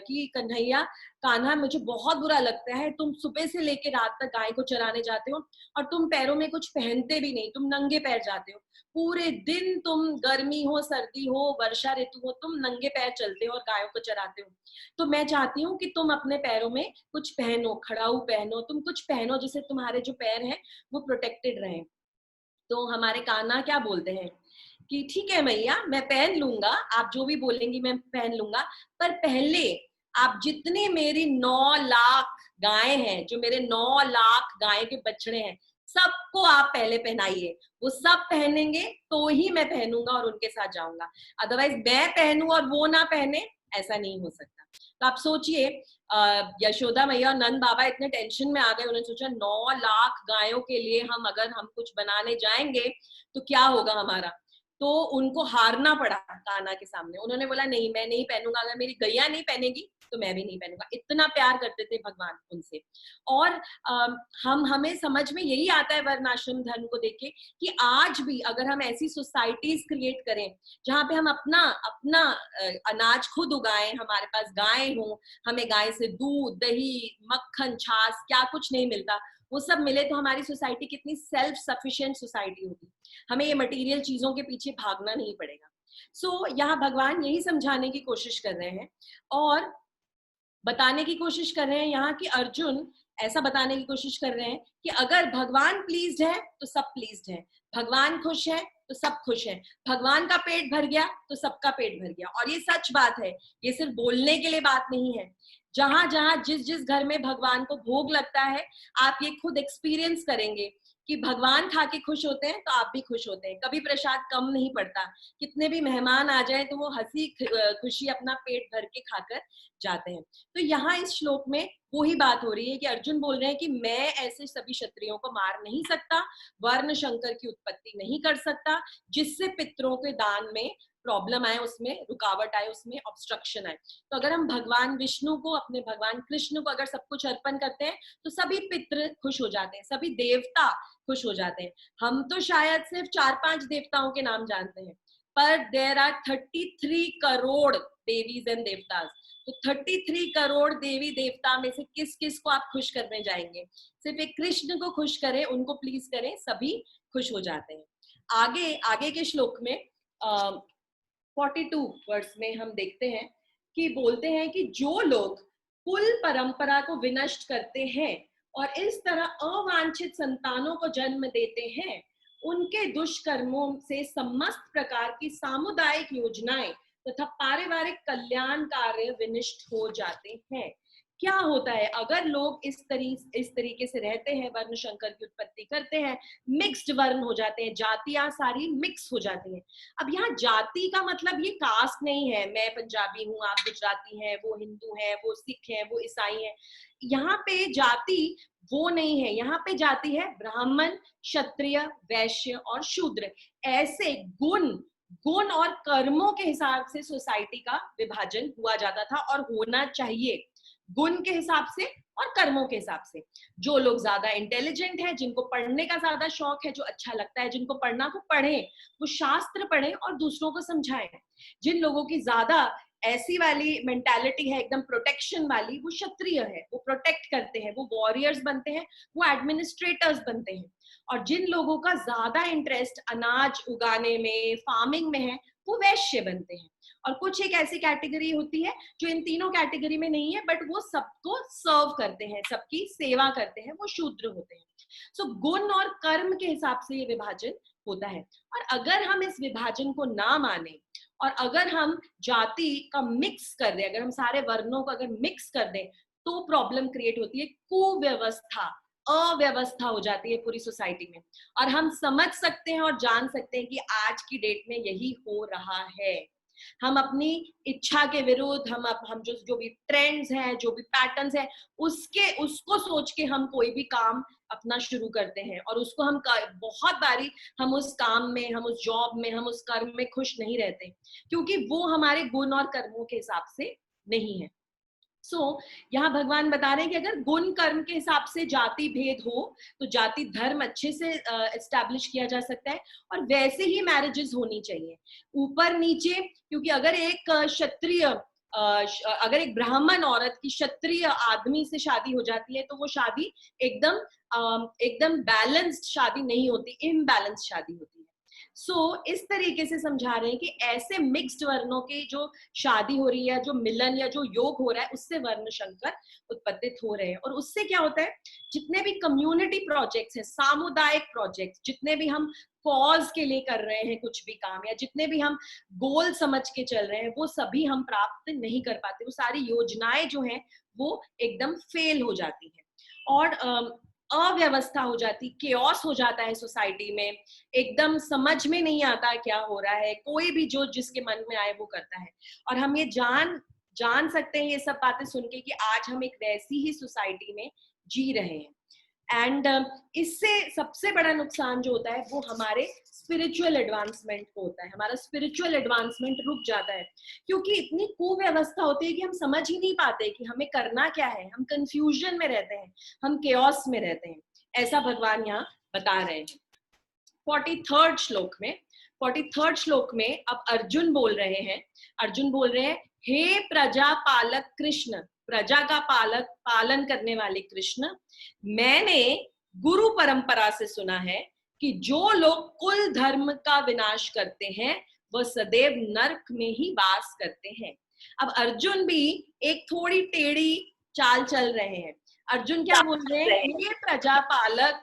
कि कन्हैया, कान्हा, मुझे बहुत बुरा लगता है, तुम सुबह से लेके रात तक गाय को चराने जाते हो और तुम पैरों में कुछ पहनते भी नहीं, तुम नंगे पैर जाते हो। पूरे दिन तुम, गर्मी हो, सर्दी हो, वर्षा ऋतु हो, तुम नंगे पैर चलते हो और गायों को चराते हो। तो मैं चाहती हूँ कि तुम अपने पैरों में कुछ पहनो, खड़ाऊ पहनो, तुम कुछ पहनो जिससे तुम्हारे जो पैर हैं वो प्रोटेक्टेड रहें। तो हमारे कान्हा क्या बोलते हैं कि ठीक है मैया, मैं पहन लूंगा, आप जो भी बोलेंगी मैं पहन लूंगा, पर पहले आप जितने मेरी 9 लाख गायें हैं, जो मेरे 9 लाख गाय के बछड़े हैं, सबको आप पहले पहनाइए। वो सब पहनेंगे तो ही मैं पहनूंगा और उनके साथ जाऊंगा, अदरवाइज मैं पहनूं और वो ना पहने, ऐसा नहीं हो सकता। तो आप सोचिए, यशोदा मैया और नंद बाबा इतने टेंशन में आ गए, उन्होंने सोचा 9 लाख गायों के लिए अगर हम कुछ बनाने जाएंगे तो क्या होगा हमारा। तो उनको हारना पड़ा कान्हा के सामने। उन्होंने बोला नहीं, मैं नहीं पहनूंगा, अगर मेरी गैया नहीं पहनेगी तो मैं भी नहीं पहनूंगा। इतना प्यार करते थे भगवान उनसे। और हमें समझ में यही आता है वर्णाश्रम धर्म को देख के कि आज भी अगर हम ऐसी सोसाइटीज क्रिएट करें जहाँ पे हम अपना अपना अनाज खुद उगाएं, हमारे पास गाय हो, हमें गाय से दूध, दही, मक्खन, छाछ, क्या कुछ नहीं मिलता, वो सब मिले, तो हमारी सोसाइटी कितनी सेल्फ सफिशिएंट सोसाइटी होगी। हमें ये मटेरियल चीजों के पीछे भागना नहीं पड़ेगा। सो यहाँ भगवान यही समझाने की कोशिश कर रहे हैं और बताने की कोशिश कर रहे हैं यहाँ कि अर्जुन, ऐसा बताने की कोशिश कर रहे हैं कि अगर भगवान प्लीज्ड है तो सब प्लीज्ड है, भगवान खुश है तो सब खुश है, भगवान का पेट भर गया तो सबका पेट भर गया। और ये सच बात है, ये सिर्फ बोलने के लिए बात नहीं है। जहां जहां जिस जिस घर में भगवान को भोग लगता है, आप ये खुद एक्सपीरियंस करेंगे कि भगवान खा के खुश होते हैं तो आप भी खुश होते हैं, कभी प्रसाद कम नहीं पड़ता। कितने भी मेहमान आ जाए तो वो हंसी खुशी अपना पेट भर के खाकर जाते हैं। तो यहाँ इस श्लोक में वही बात हो रही है कि अर्जुन बोल रहे हैं कि मैं ऐसे सभी क्षत्रियों को मार नहीं सकता, वर्ण शंकर की उत्पत्ति नहीं कर सकता, जिससे पितरों के दान में प्रॉब्लम आए, उसमें रुकावट आए, उसमें ऑब्स्ट्रक्शन आए। तो अगर हम भगवान विष्णु को, अपने भगवान कृष्ण को अगर सब कुछ अर्पण करते हैं तो सभी पितृ खुश हो जाते हैं, सभी देवता खुश हो जाते हैं। हम तो शायद सिर्फ 4-5 देवताओं के नाम जानते हैं, पर there are 33 crore devis and devatas. तो 33 करोड़ देवी देवता में से किस किस को आप खुश करने जाएंगे? सिर्फ एक कृष्ण को खुश करें, उनको प्लीज करें, सभी खुश हो जाते हैं। आगे आगे के श्लोक में 42 वर्ष में हम देखते हैं कि बोलते हैं कि जो लोग कुल परंपरा को विनष्ट करते हैं और इस तरह अवांछित संतानों को जन्म देते हैं, उनके दुष्कर्मों से समस्त प्रकार की सामुदायिक योजनाएं तथा पारिवारिक कल्याण कार्य विनष्ट हो जाते हैं। क्या होता है अगर लोग इस तरीके से रहते हैं, वर्ण शंकर की उत्पत्ति करते हैं, मिक्स्ड वर्ण हो जाते हैं, जातियां सारी मिक्स हो जाती हैं। अब यहाँ जाति का मतलब ये कास्ट नहीं है, मैं पंजाबी हूँ, आप गुजराती हैं, वो हिंदू हैं, वो सिख हैं, वो ईसाई हैं। यहाँ पे जाति वो नहीं है, यहाँ पे जाति है ब्राह्मण, क्षत्रिय, वैश्य और शूद्र। ऐसे गुण और कर्मों के हिसाब से सोसाइटी का विभाजन हुआ जाता था और होना चाहिए, गुण के हिसाब से और कर्मों के हिसाब से। जो लोग ज्यादा इंटेलिजेंट है, जिनको पढ़ने का ज्यादा शौक है, जो अच्छा लगता है जिनको पढ़ना, वो पढ़े, वो शास्त्र पढ़े और दूसरों को समझाएं। जिन लोगों की ज्यादा ऐसी वाली मेंटालिटी है, एकदम प्रोटेक्शन वाली, वो क्षत्रिय है, वो प्रोटेक्ट करते हैं, वो वॉरियर्स बनते हैं, वो एडमिनिस्ट्रेटर्स बनते हैं। और जिन लोगों का ज्यादा इंटरेस्ट अनाज उगाने में, फार्मिंग में है, वो वैश्य बनते हैं। और कुछ एक ऐसी कैटेगरी होती है जो इन तीनों कैटेगरी में नहीं है, बट वो सबको सर्व करते हैं, सबकी सेवा करते हैं, वो शूद्र होते हैं। सो गुण और कर्म के हिसाब से ये विभाजन होता है। और अगर हम इस विभाजन को ना माने और अगर हम जाति का मिक्स कर दें, अगर हम सारे वर्णों को अगर मिक्स कर दें, तो प्रॉब्लम क्रिएट होती है, कुव्यवस्था, अव्यवस्था हो जाती है पूरी सोसाइटी में। और हम समझ सकते हैं और जान सकते हैं कि आज की डेट में यही हो रहा है। हम अपनी इच्छा के विरुद्ध, हम जो भी ट्रेंड्स हैं, जो भी पैटर्न्स हैं, उसको सोच के हम कोई भी काम अपना शुरू करते हैं और उसको हम बहुत बारी हम उस काम में, हम उस जॉब में, हम उस कर्म में खुश नहीं रहते, क्योंकि वो हमारे गुण और कर्मों के हिसाब से नहीं है। यहाँ भगवान बता रहे हैं कि अगर गुण कर्म के हिसाब से जाति भेद हो तो जाति धर्म अच्छे से एस्टैब्लिश किया जा सकता है और वैसे ही मैरिजेस होनी चाहिए, ऊपर नीचे। क्योंकि अगर एक क्षत्रिय अगर एक ब्राह्मण औरत की क्षत्रिय आदमी से शादी हो जाती है तो वो शादी एकदम बैलेंस्ड शादी नहीं होती, इम्बैलेंस्ड शादी होती है। इस तरीके से समझा रहे हैं कि ऐसे मिक्स्ड वर्णों की जो शादी हो रही है, जो मिलन या जो योग हो रहा है, उससे वर्ण शंकर उत्पत्तित हो रहे हैं। और उससे क्या होता है, जितने भी कम्युनिटी प्रोजेक्ट्स हैं, सामुदायिक प्रोजेक्ट्स, जितने भी हम कॉज के लिए कर रहे हैं कुछ भी काम, या जितने भी हम गोल समझ के चल रहे हैं, वो सभी हम प्राप्त नहीं कर पाते। वो सारी योजनाएं जो हैं वो एकदम फेल हो जाती हैं और अव्यवस्था हो जाती, केओस हो जाता है सोसाइटी में, एकदम समझ में नहीं आता क्या हो रहा है, कोई भी जो जिसके मन में आए वो करता है। और हम ये जान सकते हैं ये सब बातें सुन के कि आज हम एक वैसी ही सोसाइटी में जी रहे हैं। एंड इससे सबसे बड़ा नुकसान जो होता है वो हमारे स्पिरिचुअल एडवांसमेंट को होता है। हमारा स्पिरिचुअल एडवांसमेंट रुक जाता है क्योंकि इतनी कुव्यवस्था होती है कि हम समझ ही नहीं पाते कि हमें करना क्या है, हम कंफ्यूजन में रहते हैं, हम केओस में रहते हैं। ऐसा भगवान यहाँ बता रहे हैं। 43rd श्लोक में अब अर्जुन बोल रहे हैं, हे प्रजा पालक कृष्ण, प्रजा का पालन करने वाले कृष्ण, मैंने गुरु परंपरा से सुना है कि जो लोग कुल धर्म का विनाश करते हैं वह सदैव नरक में ही वास करते हैं। अब अर्जुन भी एक थोड़ी टेढ़ी चाल चल रहे हैं। अर्जुन क्या बोल रहे हैं, ये प्रजा पालक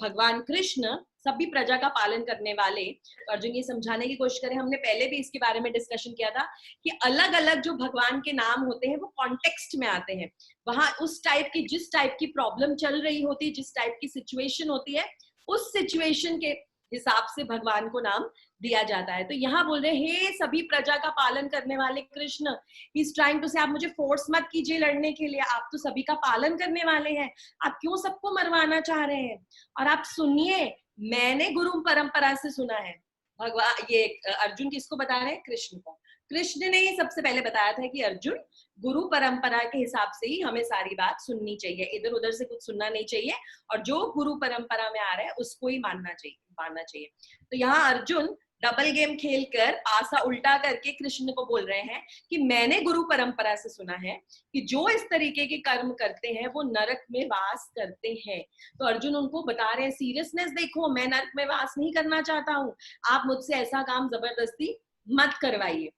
भगवान कृष्ण सभी प्रजा का पालन करने वाले। अर्जुन ये समझाने की कोशिश करें, हमने पहले भी इसके बारे में डिस्कशन किया था कि अलग अलग जो भगवान के नाम होते हैं वो कॉन्टेक्स्ट में आते हैं। वहां उस टाइप की, जिस टाइप की प्रॉब्लम चल रही होती है, जिस टाइप की सिचुएशन होती है, उस सिचुएशन के हिसाब से भगवान को नाम दिया जाता है। तो यहाँ बोल रहे हैं, हे सभी प्रजा का पालन करने वाले Krishna, he is trying to say आप मुझे फोर्स मत कीजिए लड़ने के लिए, आप तो सभी का पालन करने वाले हैं, आप क्यों सबको मरवाना चाह रहे हैं। और आप सुनिए, मैंने गुरु परंपरा से सुना है। भगवान, ये अर्जुन किसको बता रहे हैं, कृष्ण को। कृष्ण ने ही सबसे पहले बताया था कि अर्जुन, गुरु परंपरा के हिसाब से ही हमें सारी बात सुननी चाहिए, इधर उधर से कुछ सुनना नहीं चाहिए, और जो गुरु परंपरा में आ रहा है उसको ही मानना चाहिए। तो यहाँ अर्जुन डबल गेम खेलकर आसा उल्टा करके कृष्ण को बोल रहे हैं कि मैंने गुरु परंपरा से सुना है कि जो इस तरीके के कर्म करते हैं वो नरक में वास करते हैं। तो अर्जुन उनको बता रहे हैं सीरियसनेस देखो, मैं नरक में वास नहीं करना चाहता हूँ, आप मुझसे ऐसा काम जबरदस्ती मत करवाइए।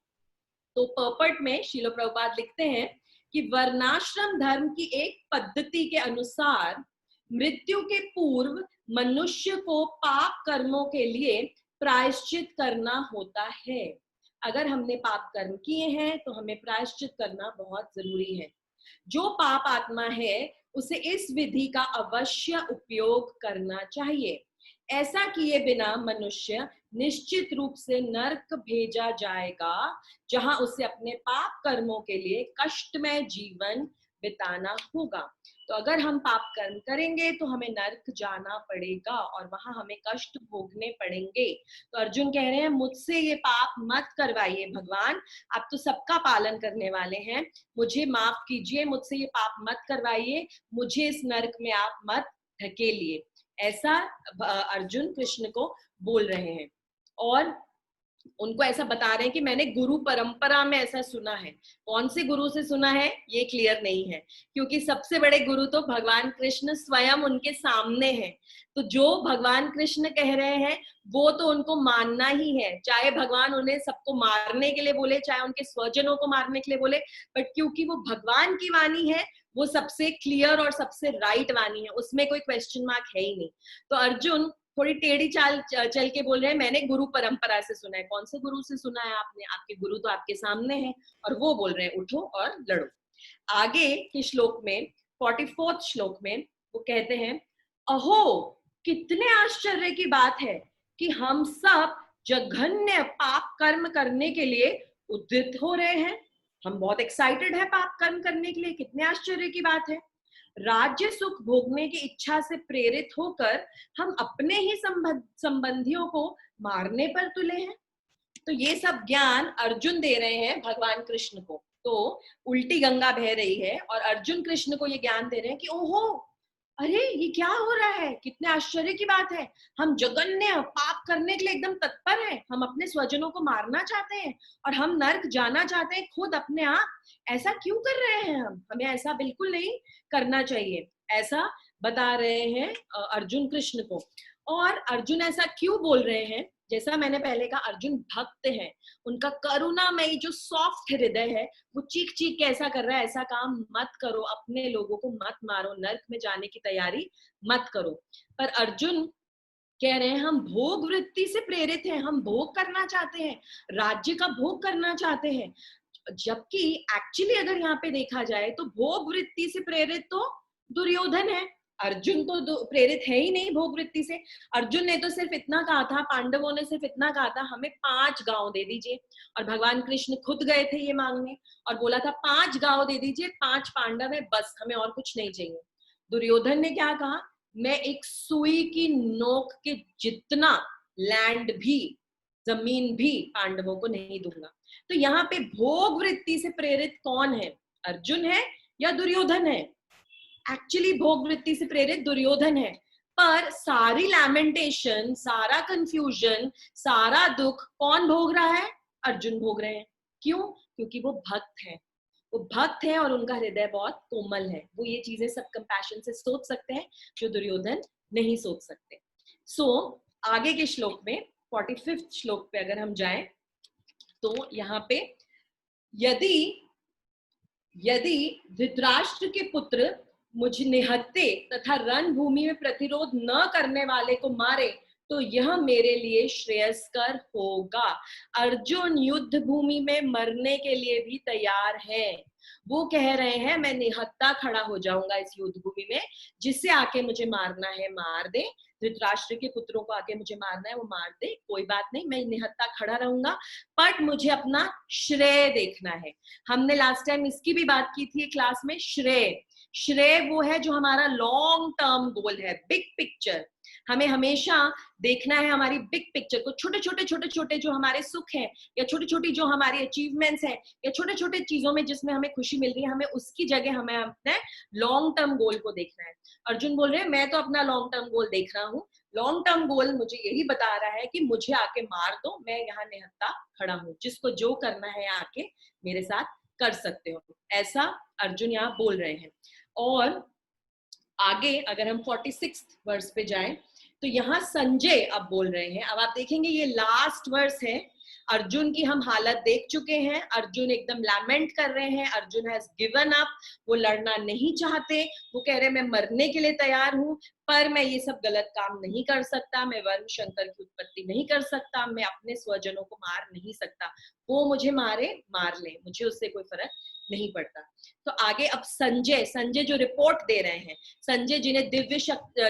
तो पर्पट में श्रील प्रभुपाद लिखते हैं कि वर्णाश्रम धर्म की एक पद्धति के अनुसार मृत्यु के पूर्व मनुष्य को पाप कर्मों के लिए प्रायश्चित करना होता है। अगर हमने पाप कर्म किए हैं तो हमें प्रायश्चित करना बहुत जरूरी है। जो पाप आत्मा है उसे इस विधि का अवश्य उपयोग करना चाहिए। ऐसा किए बिना मनुष्य निश्चित रूप से नरक भेजा जाएगा, जहां उसे अपने पाप कर्मों के लिए कष्टमय जीवन बिताना होगा। तो अगर हम पाप कर्म करेंगे तो हमें नरक जाना पड़ेगा और वहां हमें कष्ट भोगने पड़ेंगे। तो अर्जुन कह रहे हैं मुझसे ये पाप मत करवाइए भगवान, आप तो सबका पालन करने वाले हैं, मुझे माफ कीजिए, मुझसे ये पाप मत करवाइए, मुझे इस नरक में आप मत धकेलिए। ऐसा अर्जुन कृष्ण को बोल रहे हैं और उनको ऐसा बता रहे हैं कि मैंने गुरु परंपरा में ऐसा सुना है। कौन से गुरु से सुना है ये क्लियर नहीं है, क्योंकि सबसे बड़े गुरु तो भगवान कृष्ण स्वयं उनके सामने हैं। तो जो भगवान कृष्ण कह रहे हैं वो तो उनको मानना ही है, चाहे भगवान उन्हें सबको मारने के लिए बोले, चाहे उनके स्वजनों को मारने के लिए बोले, बट क्योंकि वो भगवान की वाणी है, वो सबसे क्लियर और सबसे राइट वाणी है, उसमें कोई क्वेश्चन मार्क है ही नहीं। तो अर्जुन थोड़ी टेढ़ी चाल चल के बोल रहे हैं मैंने गुरु परंपरा से सुना है। कौन से गुरु से सुना है आपने? आपके गुरु तो आपके सामने हैं और वो बोल रहे हैं उठो और लड़ो। आगे के श्लोक में 44 श्लोक में वो कहते हैं अहो कितने आश्चर्य की बात है कि हम सब जघन्य पाप कर्म करने के लिए उद्यत हो रहे हैं। हम बहुत एक्साइटेड है पाप कर्म करने के लिए, कितने आश्चर्य की बात है। राज्य सुख भोगने की इच्छा से प्रेरित होकर हम अपने ही संबंधियों को मारने पर तुले हैं। तो ये सब ज्ञान अर्जुन दे रहे हैं भगवान कृष्ण को। तो उल्टी गंगा बह रही है और अर्जुन कृष्ण को ये ज्ञान दे रहे हैं कि ओहो अरे ये क्या हो रहा है, कितने आश्चर्य की बात है, हम जघन्य पाप करने के लिए एकदम तत्पर हैं, हम अपने स्वजनों को मारना चाहते हैं और हम नर्क जाना चाहते हैं खुद अपने आप। ऐसा क्यों कर रहे हैं हम? हमें ऐसा बिल्कुल नहीं करना चाहिए, ऐसा बता रहे हैं अर्जुन कृष्ण को। और अर्जुन ऐसा क्यों बोल रहे हैं? जैसा मैंने पहले कहा अर्जुन भक्त हैं, उनका करुणामयी जो सॉफ्ट हृदय है वो चीख चीख के ऐसा कर रहा है ऐसा काम मत करो, अपने लोगों को मत मारो, नर्क में जाने की तैयारी मत करो। पर अर्जुन कह रहे हैं हम भोग वृत्ति से प्रेरित हैं, हम भोग करना चाहते हैं, राज्य का भोग करना चाहते हैं। जबकि एक्चुअली अगर यहाँ पे देखा जाए तो भोग वृत्ति से प्रेरित तो दुर्योधन है, अर्जुन तो प्रेरित है ही नहीं भोग वृत्ति से। अर्जुन ने तो सिर्फ इतना कहा था, पांडवों ने सिर्फ इतना कहा था हमें 5 गांव दे दीजिए, और भगवान कृष्ण खुद गए थे ये मांगने और बोला था 5 गांव दे दीजिए, 5 पांडव है बस, हमें और कुछ नहीं चाहिए। दुर्योधन ने क्या कहा, मैं एक सुई की नोक के जितना लैंड भी, जमीन भी पांडवों को नहीं दूंगा। तो यहाँ पे भोग वृत्ति से प्रेरित कौन है, अर्जुन है या दुर्योधन है? एक्चुअली भोग वृत्ति से प्रेरित दुर्योधन है, पर सारी लैमेंटेशन, सारा कंफ्यूजन, सारा दुख कौन भोग रहा है? अर्जुन भोग रहे हैं। क्यों? क्योंकि वो भक्त हैं, वो भक्त हैं और उनका हृदय बहुत कोमल है, वो ये चीजें सब कंपैशन से सोच सकते हैं जो दुर्योधन नहीं सोच सकते। आगे के श्लोक में 45 श्लोक पे अगर हम जाएं तो यहाँ पे यदि धृतराष्ट्र के पुत्र मुझ निहत्ते तथा रणभूमि में प्रतिरोध न करने वाले को मारे तो यह मेरे लिए श्रेयस्कर होगा। अर्जुन युद्ध भूमि में मरने के लिए भी तैयार है। वो कह रहे हैं मैं निहत्ता खड़ा हो जाऊंगा इस युद्ध भूमि में, जिससे आके मुझे मारना है मार दे, धृतराष्ट्र के पुत्रों को आके मुझे मारना है वो मार दे, कोई बात नहीं, मैं निहत्ता खड़ा रहूंगा, बट मुझे अपना श्रेय देखना है। हमने लास्ट टाइम इसकी भी बात की थी क्लास में, श्रेय वो है जो हमारा लॉन्ग टर्म गोल है, बिग पिक्चर। हमें हमेशा देखना है हमारी बिग पिक्चर को, छोटे छोटे जो हमारे सुख हैं या छोटी छोटी जो हमारी अचीवमेंट्स हैं या छोटे छोटे चीजों में जिसमें हमें खुशी मिल रही है, हमें उसकी जगह हमें अपने लॉन्ग टर्म गोल को देखना है। अर्जुन बोल रहे हैं मैं तो अपना लॉन्ग टर्म गोल देख रहा हूँ, लॉन्ग टर्म गोल मुझे यही बता रहा है कि मुझे आके मार दो, मैं यहाँ निहत्था खड़ा हूँ, जिसको जो करना है आके मेरे साथ कर सकते हो, ऐसा अर्जुन यहाँ बोल रहे हैं। और आगे अगर हम 46 वर्स पे जाएं तो यहाँ संजय अब बोल रहे हैं। अब आप देखेंगे ये लास्ट वर्स है, अर्जुन की हम हालत देख चुके हैं, अर्जुन एकदम लैमेंट कर रहे हैं, अर्जुन हैज गिवन अप, वो लड़ना नहीं चाहते, वो कह रहे हैं मैं मरने के लिए तैयार हूँ, पर मैं ये सब गलत काम नहीं कर सकता, मैं वरुण शंकर की उत्पत्ति नहीं कर सकता, मैं अपने स्वजनों को मार नहीं सकता, वो मुझे मारे मार ले, मुझे उससे कोई फर्क नहीं पड़ता। तो आगे अब संजय जो रिपोर्ट दे रहे हैं, संजय जिन्हें दिव्य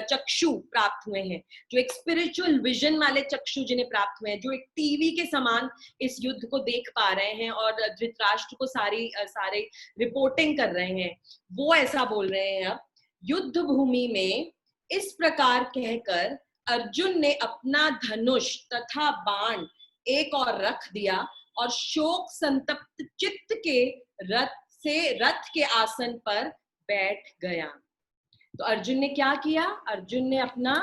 चक्षु प्राप्त हुए हैं, जो एक स्पिरिचुअल विजन वाले चक्षु जिन्हें प्राप्त हुए हैं, जो एक टीवी के समान इस युद्ध को देख पा रहे हैं और धृतराष्ट्र को सारे रिपोर्टिंग कर रहे हैं, वो ऐसा बोल रहे हैं। अब युद्ध भूमि में इस प्रकार कहकर अर्जुन ने अपना धनुष तथा बाण एक और रख दिया और शोक संतप्त चित्त के रथ के आसन पर बैठ गया। तो अर्जुन ने क्या किया, अर्जुन ने अपना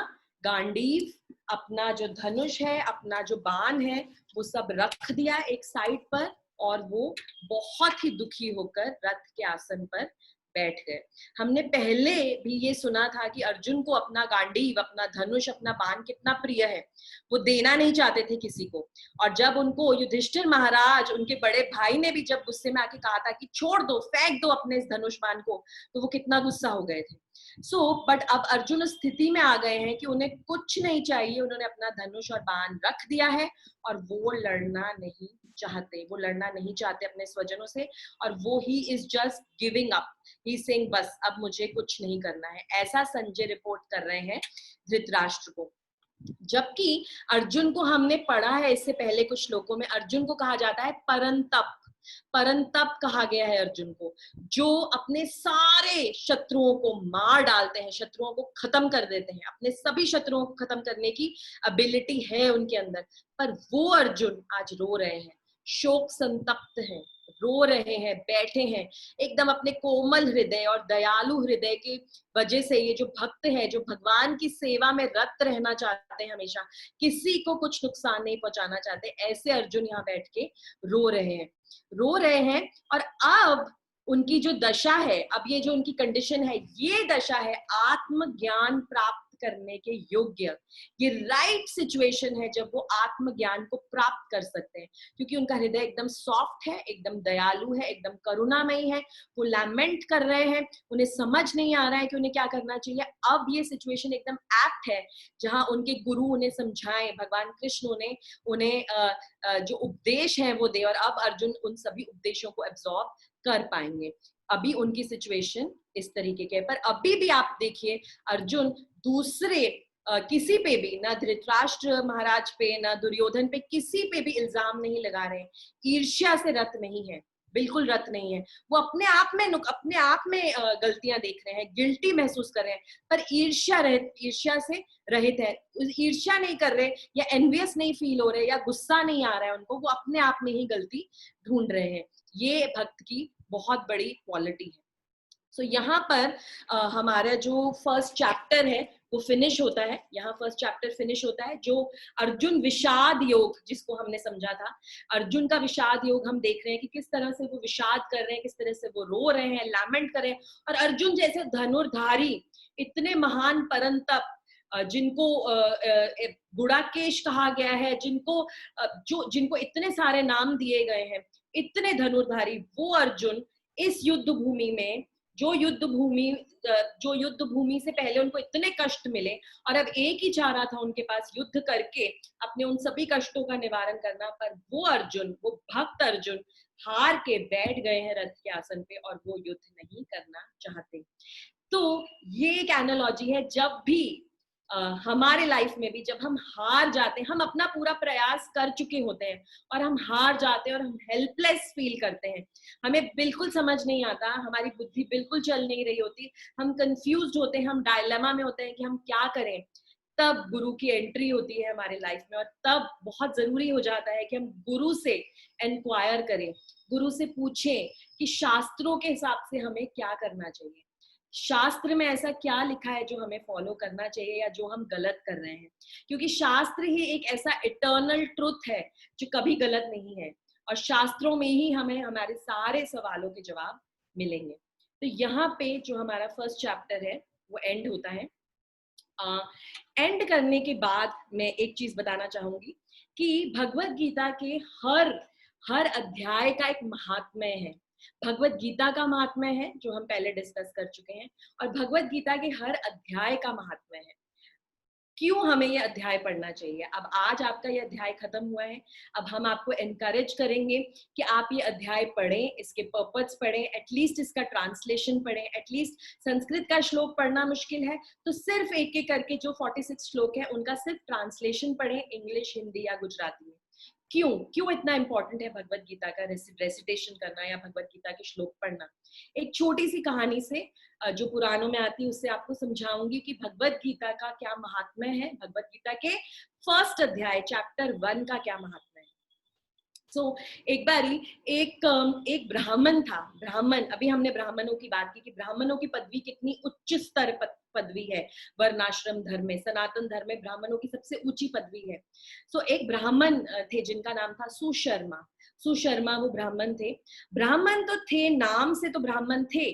गांडीव, अपना जो धनुष है, अपना जो बाण है, वो सब रख दिया एक साइड पर और वो बहुत ही दुखी होकर रथ के आसन पर बैठ गए। हमने पहले भी ये सुना था कि अर्जुन को अपना गांडीव, अपना धनुष, अपना बाण कितना प्रिय है, वो देना नहीं चाहते थे किसी को। और जब उनको युधिष्ठिर महाराज, उनके बड़े भाई ने भी जब गुस्से में आके कहा था कि छोड़ दो, फेंक दो अपने इस धनुष बाण को, तो वो कितना गुस्सा हो गए थे। बट अब अर्जुन उस स्थिति में आ गए हैं कि उन्हें कुछ नहीं चाहिए, उन्होंने अपना धनुष और बाण रख दिया है और वो लड़ना नहीं चाहते, वो लड़ना नहीं चाहते अपने स्वजनों से, और वो he is just giving up, he saying बस अब मुझे कुछ नहीं करना है, ऐसा संजय रिपोर्ट कर रहे हैं धृतराष्ट्र को। जबकि अर्जुन को हमने पढ़ा है इससे पहले कुछ श्लोकों में, अर्जुन को कहा जाता है परंतप, परंतप कहा गया है अर्जुन को, जो अपने सारे शत्रुओं को मार डालते हैं, शत्रुओं को खत्म कर देते हैं, अपने सभी शत्रुओं को खत्म करने की एबिलिटी है उनके अंदर। पर वो अर्जुन आज रो रहे हैं, शोक संतप्त हैं, रो रहे हैं, बैठे हैं एकदम अपने कोमल हृदय और दयालु हृदय की वजह से। ये जो भक्त है, जो भगवान की सेवा में रत रहना चाहते हैं, हमेशा किसी को कुछ नुकसान नहीं पहुंचाना चाहते, ऐसे अर्जुन यहाँ बैठ के रो रहे हैं। और अब उनकी जो दशा है, अब ये जो उनकी कंडीशन है, ये दशा है आत्मज्ञान प्राप्त करने के योग्य, ये राइट सिचुएशन है जब वो आत्मज्ञान को प्राप्त कर सकते हैं, क्योंकि उनका हृदय एकदम सॉफ्ट है, एकदम दयालु है, एकदम करुणामयी है, वो लैमेंट कर रहे हैं, उन्हें समझ नहीं आ रहा है कि उन्हें क्या करना चाहिए। अब ये सिचुएशन एकदम एप्ट है जहां उनके गुरु उन्हें समझाएं, भगवान कृष्ण उन्हें जो उपदेश है वो दे, और अब अर्जुन उन सभी उपदेशों को एब्जॉर्ब कर पाएंगे। अभी उनकी सिचुएशन इस तरीके के, पर अभी भी आप देखिए अर्जुन दूसरे किसी पे भी, ना धृतराष्ट्र महाराज पे, ना दुर्योधन पे, किसी पे भी इल्जाम नहीं लगा रहे हैं, ईर्ष्या से रत नहीं है, बिल्कुल रत नहीं है, वो अपने आप में गलतियां देख रहे हैं, गिल्टी महसूस कर रहे हैं, पर ईर्ष्या से रहित है, ईर्ष्या नहीं कर रहे या एनवियस नहीं फील हो रहे या गुस्सा नहीं आ रहा है उनको, वो अपने आप में ही गलती ढूंढ रहे हैं। ये भक्त की बहुत बड़ी क्वालिटी है। सो यहाँ पर हमारा जो फर्स्ट चैप्टर है वो फिनिश होता है, यहाँ फर्स्ट चैप्टर फिनिश होता है, जो अर्जुन विषाद योग जिसको हमने समझा था, अर्जुन का विषाद योग हम देख रहे हैं कि किस तरह से वो विषाद कर रहे हैं, किस तरह से वो रो रहे हैं, लैमेंट कर रहे हैं। और अर्जुन जैसे धनुर्धारी, इतने महान परंतप, जिनको गुणाकेश कहा गया है, जिनको इतने सारे नाम दिए गए हैं, इतने धनुर्धारी, वो अर्जुन इस युद्ध भूमि में, जो युद्ध भूमि से पहले उनको इतने कष्ट मिले और अब एक ही चाह रहा था उनके पास युद्ध करके अपने उन सभी कष्टों का निवारण करना, पर वो अर्जुन, वो भक्त अर्जुन हार के बैठ गए हैं रथ के आसन पे और वो युद्ध नहीं करना चाहते। तो ये एक एनालॉजी है, जब भी हमारे लाइफ में भी जब हम हार जाते हैं, हम अपना पूरा प्रयास कर चुके होते हैं और हम हार जाते हैं और हम हेल्पलेस फील करते हैं, हमें बिल्कुल समझ नहीं आता, हमारी बुद्धि बिल्कुल चल नहीं रही होती, हम कंफ्यूज्ड होते हैं, हम डायलेमा में होते हैं कि हम क्या करें, तब गुरु की एंट्री होती है हमारे लाइफ में, और तब बहुत जरूरी हो जाता है कि हम गुरु से एनक्वायर करें, गुरु से पूछें कि शास्त्रों के हिसाब से हमें क्या करना चाहिए, शास्त्र में ऐसा क्या लिखा है जो हमें फॉलो करना चाहिए या जो हम गलत कर रहे हैं। क्योंकि शास्त्र ही एक ऐसा इटर्नल ट्रुथ है जो कभी गलत नहीं है, और शास्त्रों में ही हमें हमारे सारे सवालों के जवाब मिलेंगे। तो यहाँ पे जो हमारा फर्स्ट चैप्टर है वो एंड होता है। एंड करने के बाद मैं एक चीज बताना चाहूंगी कि भगवत गीता के हर हर अध्याय का एक महात्म्य है। भगवत गीता का महात्म्य है जो हम पहले डिस्कस कर चुके हैं, और भगवत गीता के हर अध्याय का महात्म्य है, क्यों हमें ये अध्याय पढ़ना चाहिए। अब आज आपका ये अध्याय खत्म हुआ है, अब हम आपको एनकरेज करेंगे कि आप ये अध्याय पढ़ें, इसके पर्पस पढ़ें, एटलीस्ट इसका ट्रांसलेशन पढ़ें। एटलीस्ट संस्कृत का श्लोक पढ़ना मुश्किल है तो सिर्फ एक एक करके जो 46 श्लोक है उनका सिर्फ ट्रांसलेशन पढ़ें, इंग्लिश, हिंदी या गुजराती में। क्यों क्यों इतना इंपॉर्टेंट है भगवत गीता का रेसिटेशन करना या भगवत गीता के श्लोक पढ़ना। एक छोटी सी कहानी से जो पुराणों में आती है उससे आपको समझाऊंगी कि भगवत गीता का क्या महात्म्य है, भगवत गीता के फर्स्ट अध्याय चैप्टर 1 का क्या महात्म्य है। एक बारी एक ब्राह्मण था। ब्राह्मण, अभी हमने ब्राह्मणों की बात की कि ब्राह्मणों की पदवी कितनी उच्च स्तर पदवी है। वर्णाश्रम धर्म में, सनातन धर्म में ब्राह्मणों की सबसे ऊंची पदवी है। एक ब्राह्मण थे जिनका नाम था सुशर्मा। सुशर्मा वो ब्राह्मण थे। ब्राह्मण तो थे, नाम से तो ब्राह्मण थे,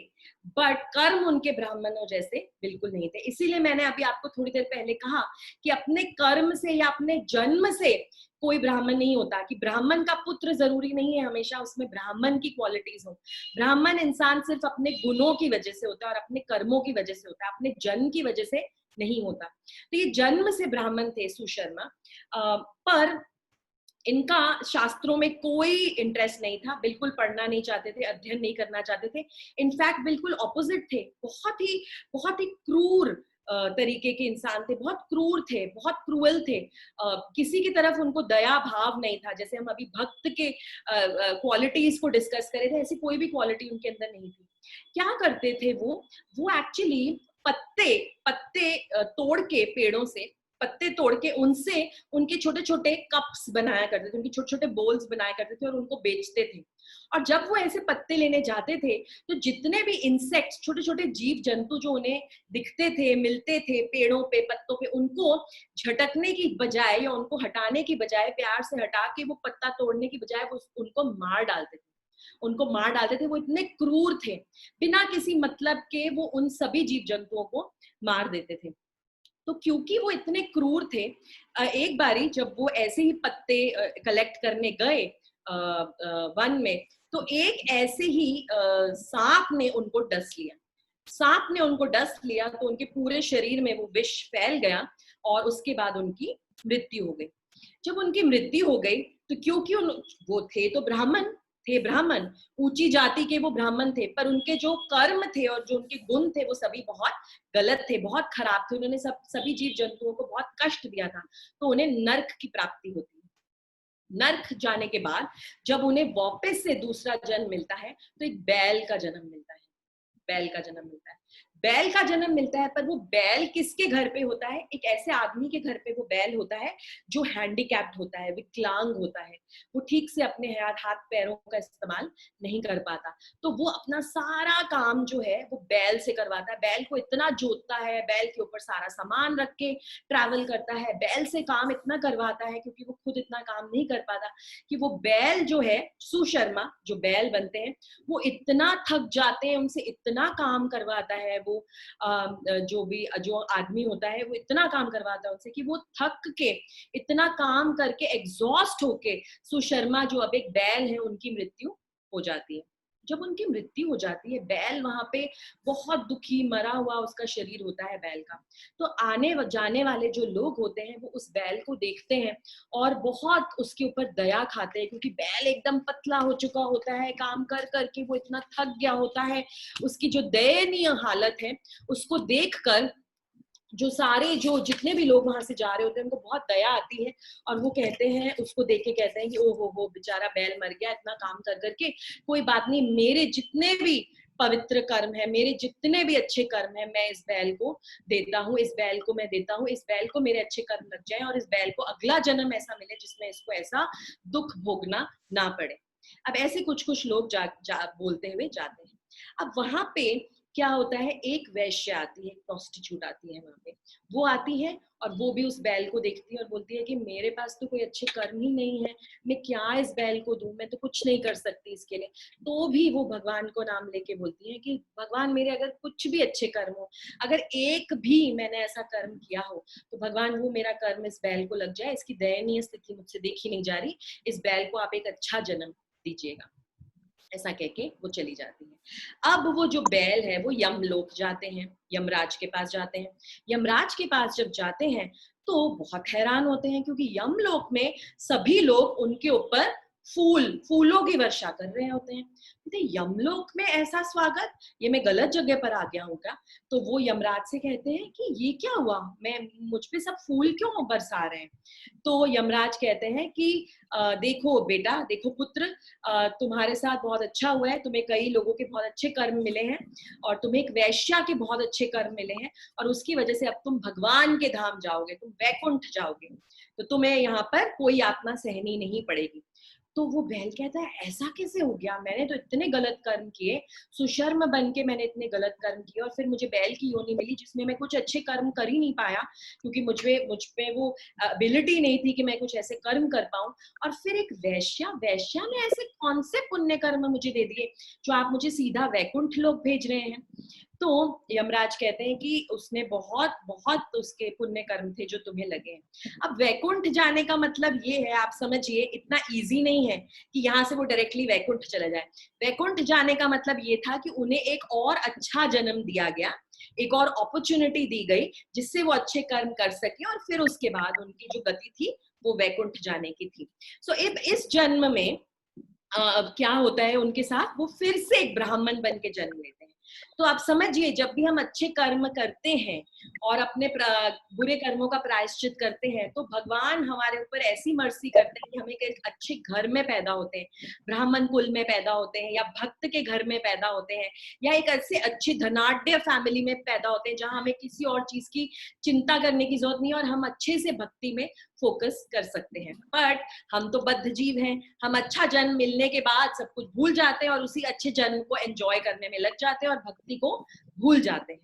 बट कर्म उनके ब्राह्मणों जैसे बिल्कुल नहीं थे। इसीलिए मैंने अभी आपको थोड़ी देर पहले कहा कि अपने कर्म से या अपने जन्म से कोई ब्राह्मण नहीं होता, कि ब्राह्मण का पुत्र जरूरी नहीं है हमेशा उसमें ब्राह्मण की क्वालिटीज हो। ब्राह्मण इंसान सिर्फ अपने गुणों की वजह से होता है और अपने कर्मों की वजह से होता है, अपने जन्म की वजह से नहीं होता। तो ये जन्म से ब्राह्मण थे सुशर्मा, पर इनका शास्त्रों में कोई इंटरेस्ट नहीं था, बिल्कुल पढ़ना नहीं चाहते थे, अध्ययन नहीं करना चाहते थे। इनफैक्ट बिल्कुल ऑपोजिट थे, बहुत ही क्रूर तरीके के इंसान थे, बहुत क्रूर थे, बहुत क्रूअल थे। किसी की तरफ उनको दया भाव नहीं था। जैसे हम अभी भक्त के क्वालिटीज को डिस्कस करे थे, ऐसी कोई भी क्वालिटी उनके अंदर नहीं थी। क्या करते थे वो एक्चुअली पत्ते पत्ते तोड़ के, पेड़ों से पत्ते तोड़ के उनसे उनके छोटे छोटे कप्स बनाया करते थे, उनके छोटे छोटे बोल्स बनाया करते थे और उनको बेचते थे। और जब वो ऐसे पत्ते लेने जाते थे तो जितने भी इंसेक्ट्स, छोटे छोटे जीव जंतु जो उन्हें दिखते थे, मिलते थे पेड़ों पे, पत्तों पे, उनको झटकने की बजाय या उनको हटाने की बजाय, प्यार से हटा के वो पत्ता तोड़ने की बजाय वो उनको मार डालते थे। उनको मार डालते थे। वो इतने क्रूर थे, बिना किसी मतलब के वो उन सभी जीव जंतुओं को मार देते थे। तो क्योंकि वो इतने क्रूर थे, एक बारी जब वो ऐसे ही पत्ते कलेक्ट करने गए वन में, तो एक ऐसे ही सांप ने उनको डस लिया। सांप ने उनको डस लिया तो उनके पूरे शरीर में वो विष फैल गया और उसके बाद उनकी मृत्यु हो गई। जब उनकी मृत्यु हो गई तो क्योंकि वो थे ब्राह्मण, ऊंची जाति के वो ब्राह्मण थे, पर उनके जो कर्म थे और जो उनके गुण थे वो सभी बहुत गलत थे, बहुत खराब थे। उन्होंने सभी जीव जंतुओं को बहुत कष्ट दिया था, तो उन्हें नर्क की प्राप्ति होती है। नर्क जाने के बाद जब उन्हें वापस से दूसरा जन्म मिलता है तो एक बैल का जन्म मिलता है। बैल का जन्म मिलता है। बैल का जन्म मिलता है, पर वो बैल किसके घर पे होता है? एक ऐसे आदमी के घर पे वो बैल होता है जो हैंडीकैप्ड होता है, विकलांग होता है, वो ठीक से अपने हाथ पैरों का इस्तेमाल नहीं कर पाता। तो वो अपना सारा काम जो है वो बैल से करवाता है। बैल को इतना जोतता है, बैल के ऊपर सारा सामान रख के ट्रैवल करता है, बैल से काम इतना करवाता है क्योंकि वो खुद इतना काम नहीं कर पाता, कि वो बैल जो है, सुशर्मा जो बैल बनते हैं, वो इतना थक जाते हैं, उनसे इतना काम करवाता है वो जो आदमी होता है वो इतना काम करवाता है उनसे कि वो थक के, इतना काम करके एग्जॉस्ट होके सुशर्मा जो अब एक बैल है उनकी मृत्यु हो जाती है। जब उनकी मृत्यु हो जाती है, बैल वहां पे बहुत दुखी, मरा हुआ उसका शरीर होता है बैल का। तो आने जाने वाले जो लोग होते हैं वो उस बैल को देखते हैं और बहुत उसके ऊपर दया खाते हैं, क्योंकि बैल एकदम पतला हो चुका होता है, काम कर करके वो इतना थक गया होता है। उसकी जो दयनीय हालत है उसको देखकर जो जितने भी लोग वहां से जा रहे होते हैं उनको बहुत दया आती है, और वो कहते हैं, उसको देख के कहते हैं कि ओ हो बेचारा बैल मर गया इतना काम कर करके, कोई बात नहीं, मेरे जितने भी पवित्र कर्म है, मेरे जितने भी अच्छे कर्म है, मैं इस बैल को देता हूँ, इस बैल को मैं देता हूँ, इस बैल को मेरे अच्छे कर्म लग जाए और इस बैल को अगला जन्म ऐसा मिले जिसमें इसको ऐसा दुख भोगना ना पड़े। अब ऐसे कुछ कुछ लोग बोलते हुए जाते हैं। अब वहां पे क्या होता है, एक वैश्य आती है, एक प्रोस्टिट्यूट आती है वहां पे। वो आती है और वो भी उस बैल को देखती है और बोलती है कि मेरे पास तो कोई अच्छे कर्म ही नहीं है, मैं क्या इस बैल को दूं, मैं तो कुछ नहीं कर सकती इसके लिए। तो भी वो भगवान को नाम लेके बोलती है कि भगवान मेरे अगर कुछ भी अच्छे कर्म हो, अगर एक भी मैंने ऐसा कर्म किया हो, तो भगवान वो मेरा कर्म इस बैल को लग जाए, इसकी दयनीय स्थिति मुझसे देखी नहीं जा रही, इस बैल को आप एक अच्छा जन्म दीजिएगा। ऐसा कह के वो चली जाती है। अब वो जो बैल है वो यमलोक जाते हैं, यमराज के पास जाते हैं। यमराज के पास जब जाते हैं तो बहुत हैरान होते हैं, क्योंकि यमलोक में सभी लोग उनके ऊपर फूलों की वर्षा कर रहे होते हैं। कहते यमलोक में ऐसा स्वागत, ये मैं गलत जगह पर आ गया हूँ क्या? तो वो यमराज से कहते हैं कि ये क्या हुआ, मैं मुझ पे सब फूल क्यों बरसा रहे हैं? तो यमराज कहते हैं कि देखो बेटा, देखो पुत्र, तुम्हारे साथ बहुत अच्छा हुआ है, तुम्हें कई लोगों के बहुत अच्छे कर्म मिले हैं और तुम्हें एक वैश्या के बहुत अच्छे कर्म मिले हैं, और उसकी वजह से अब तुम भगवान के धाम जाओगे, तुम वैकुंठ जाओगे, तो तुम्हें यहाँ पर कोई यातना सहनी नहीं पड़ेगी। तो वो बैल कहता है ऐसा कैसे हो गया, मैंने तो इतने गलत कर्म किए, सुशर्म बन के मैंने इतने गलत कर्म किए, और फिर मुझे बैल की योनि मिली जिसमें मैं कुछ अच्छे कर्म कर ही नहीं पाया, क्योंकि मुझ पे वो एबिलिटी नहीं थी कि मैं कुछ ऐसे कर्म कर पाऊं। और फिर एक वैश्या ने ऐसे कौन से पुण्य कर्म मुझे दे दिए जो आप मुझे सीधा वैकुंठ लोक भेज रहे हैं? तो यमराज कहते हैं कि उसने बहुत बहुत उसके पुण्य कर्म थे जो तुम्हें लगे हैं। अब वैकुंठ जाने का मतलब ये है, आप समझिए, इतना इजी नहीं है कि यहाँ से वो डायरेक्टली वैकुंठ चले जाए। वैकुंठ जाने का मतलब ये था कि उन्हें एक और अच्छा जन्म दिया गया, एक और अपॉर्चुनिटी दी गई जिससे वो अच्छे कर्म कर सके, और फिर उसके बाद उनकी जो गति थी वो वैकुंठ जाने की थी। सो इस जन्म में क्या होता है उनके साथ, वो फिर से एक ब्राह्मण बन के जन्म लेते हैं। तो आप समझिए, जब भी हम अच्छे कर्म करते हैं और अपने बुरे कर्मों का प्रायश्चित करते हैं, तो भगवान हमारे ऊपर ऐसी मर्सी करते हैं कि हम एक अच्छे घर में पैदा होते हैं, ब्राह्मण कुल में पैदा होते हैं, या भक्त के घर में पैदा होते हैं, या एक ऐसे अच्छी धनाढ्य फैमिली में पैदा होते हैं जहां हमें किसी और चीज की चिंता करने की जरूरत नहीं है और हम अच्छे से भक्ति में फोकस कर सकते हैं। बट हम तो बद्ध जीव हैं, हम अच्छा जन्म मिलने के बाद सब कुछ भूल जाते हैं और उसी अच्छे जन्म को एंजॉय करने में लग जाते हैं और भक्ति को भूल जाते हैं।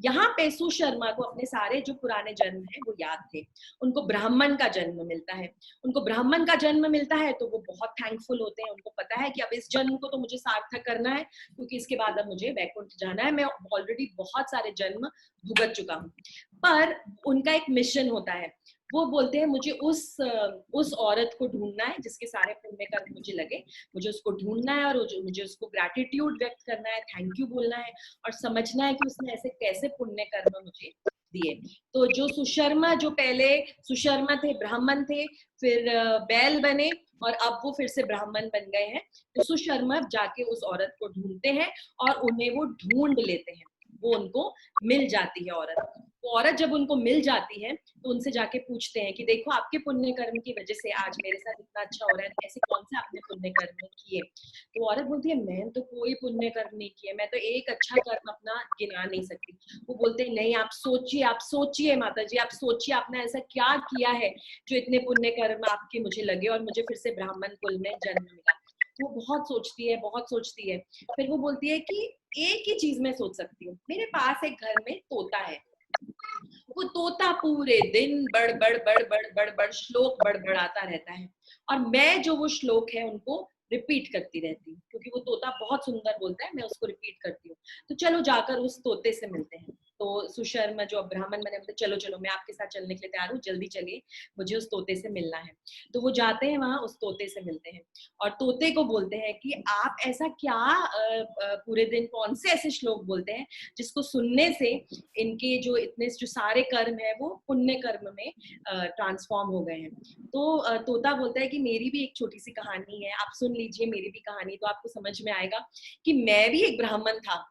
यहाँ पे सुशर्मा को अपने सारे जो पुराने जन्म हैं वो याद थे। उनको ब्राह्मण का जन्म मिलता है, उनको ब्राह्मण का जन्म मिलता है तो वो बहुत थैंकफुल होते हैं। उनको पता है कि अब इस जन्म को तो मुझे सार्थक करना है, क्योंकि इसके बाद अब मुझे वैकुंठ जाना है, मैं ऑलरेडी बहुत सारे जन्म भुगत चुका हूँ। पर उनका एक मिशन होता है, वो बोलते हैं मुझे उस औरत को ढूंढना है जिसके सारे पुण्य कर्म मुझे लगे, मुझे उसको ढूंढना है और मुझे उसको ग्रैटिट्यूड व्यक्त करना है, थैंक यू बोलना है, और समझना है कि उसने ऐसे कैसे पुण्य कर्म मुझे दिए। तो जो सुशर्मा, जो पहले सुशर्मा थे, ब्राह्मण थे, फिर बैल बने और अब वो फिर से ब्राह्मण बन गए हैं, तो सुशर्मा जाके उस औरत को ढूंढते हैं और उन्हें वो ढूंढ लेते हैं, वो उनको मिल जाती है औरत। तो औरत जब उनको मिल जाती है तो उनसे जाके पूछते हैं कि देखो, आपके पुण्य कर्म की वजह से आज मेरे साथ इतना अच्छा हो रहा है, ऐसे कौन से आपने पुण्य कर्म किए? तो औरत बोलती है मैं तो कोई पुण्य कर्म नहीं किए, मैं तो एक अच्छा कर्म अपना गिना नहीं सकती। वो बोलते हैं नहीं, आप सोचिए माता जी, आप सोचिए आपने ऐसा क्या किया है जो इतने पुण्य कर्म आपके मुझे लगे और मुझे फिर से ब्राह्मण कुल में जन्म मिला। वो बहुत सोचती है, बहुत सोचती है, फिर वो बोलती है कि एक ही चीज मैं सोच सकती हूँ, मेरे पास एक घर में तोता है, वो तोता पूरे दिन बड़ बड़ बड़ बड़ बड़ बड़ श्लोक बड़बड़ाता रहता है, और मैं जो वो श्लोक है उनको रिपीट करती रहती हूँ, क्योंकि वो तोता बहुत सुंदर बोलता है, मैं उसको रिपीट करती हूँ। तो चलो जाकर उस तोते से मिलते हैं। तो सुशर्मा जो ब्राह्मण बने बोलते चलो चलो, मैं आपके साथ चलने के लिए तैयार हूँ, जल्दी चलिए, मुझे उस तोते से मिलना है। तो वो जाते हैं वहां, उस तोते से मिलते हैं और तोते को बोलते हैं कि आप ऐसा क्या पूरे दिन कौन से ऐसे श्लोक बोलते हैं जिसको सुनने से इनके जो इतने जो सारे कर्म है वो पुण्य कर्म में ट्रांसफॉर्म हो गए हैं। तो तोता बोलता है कि मेरी भी एक छोटी सी कहानी है, आप सुन लीजिए मेरी भी कहानी, तो आपको समझ में आएगा कि मैं भी एक ब्राह्मण था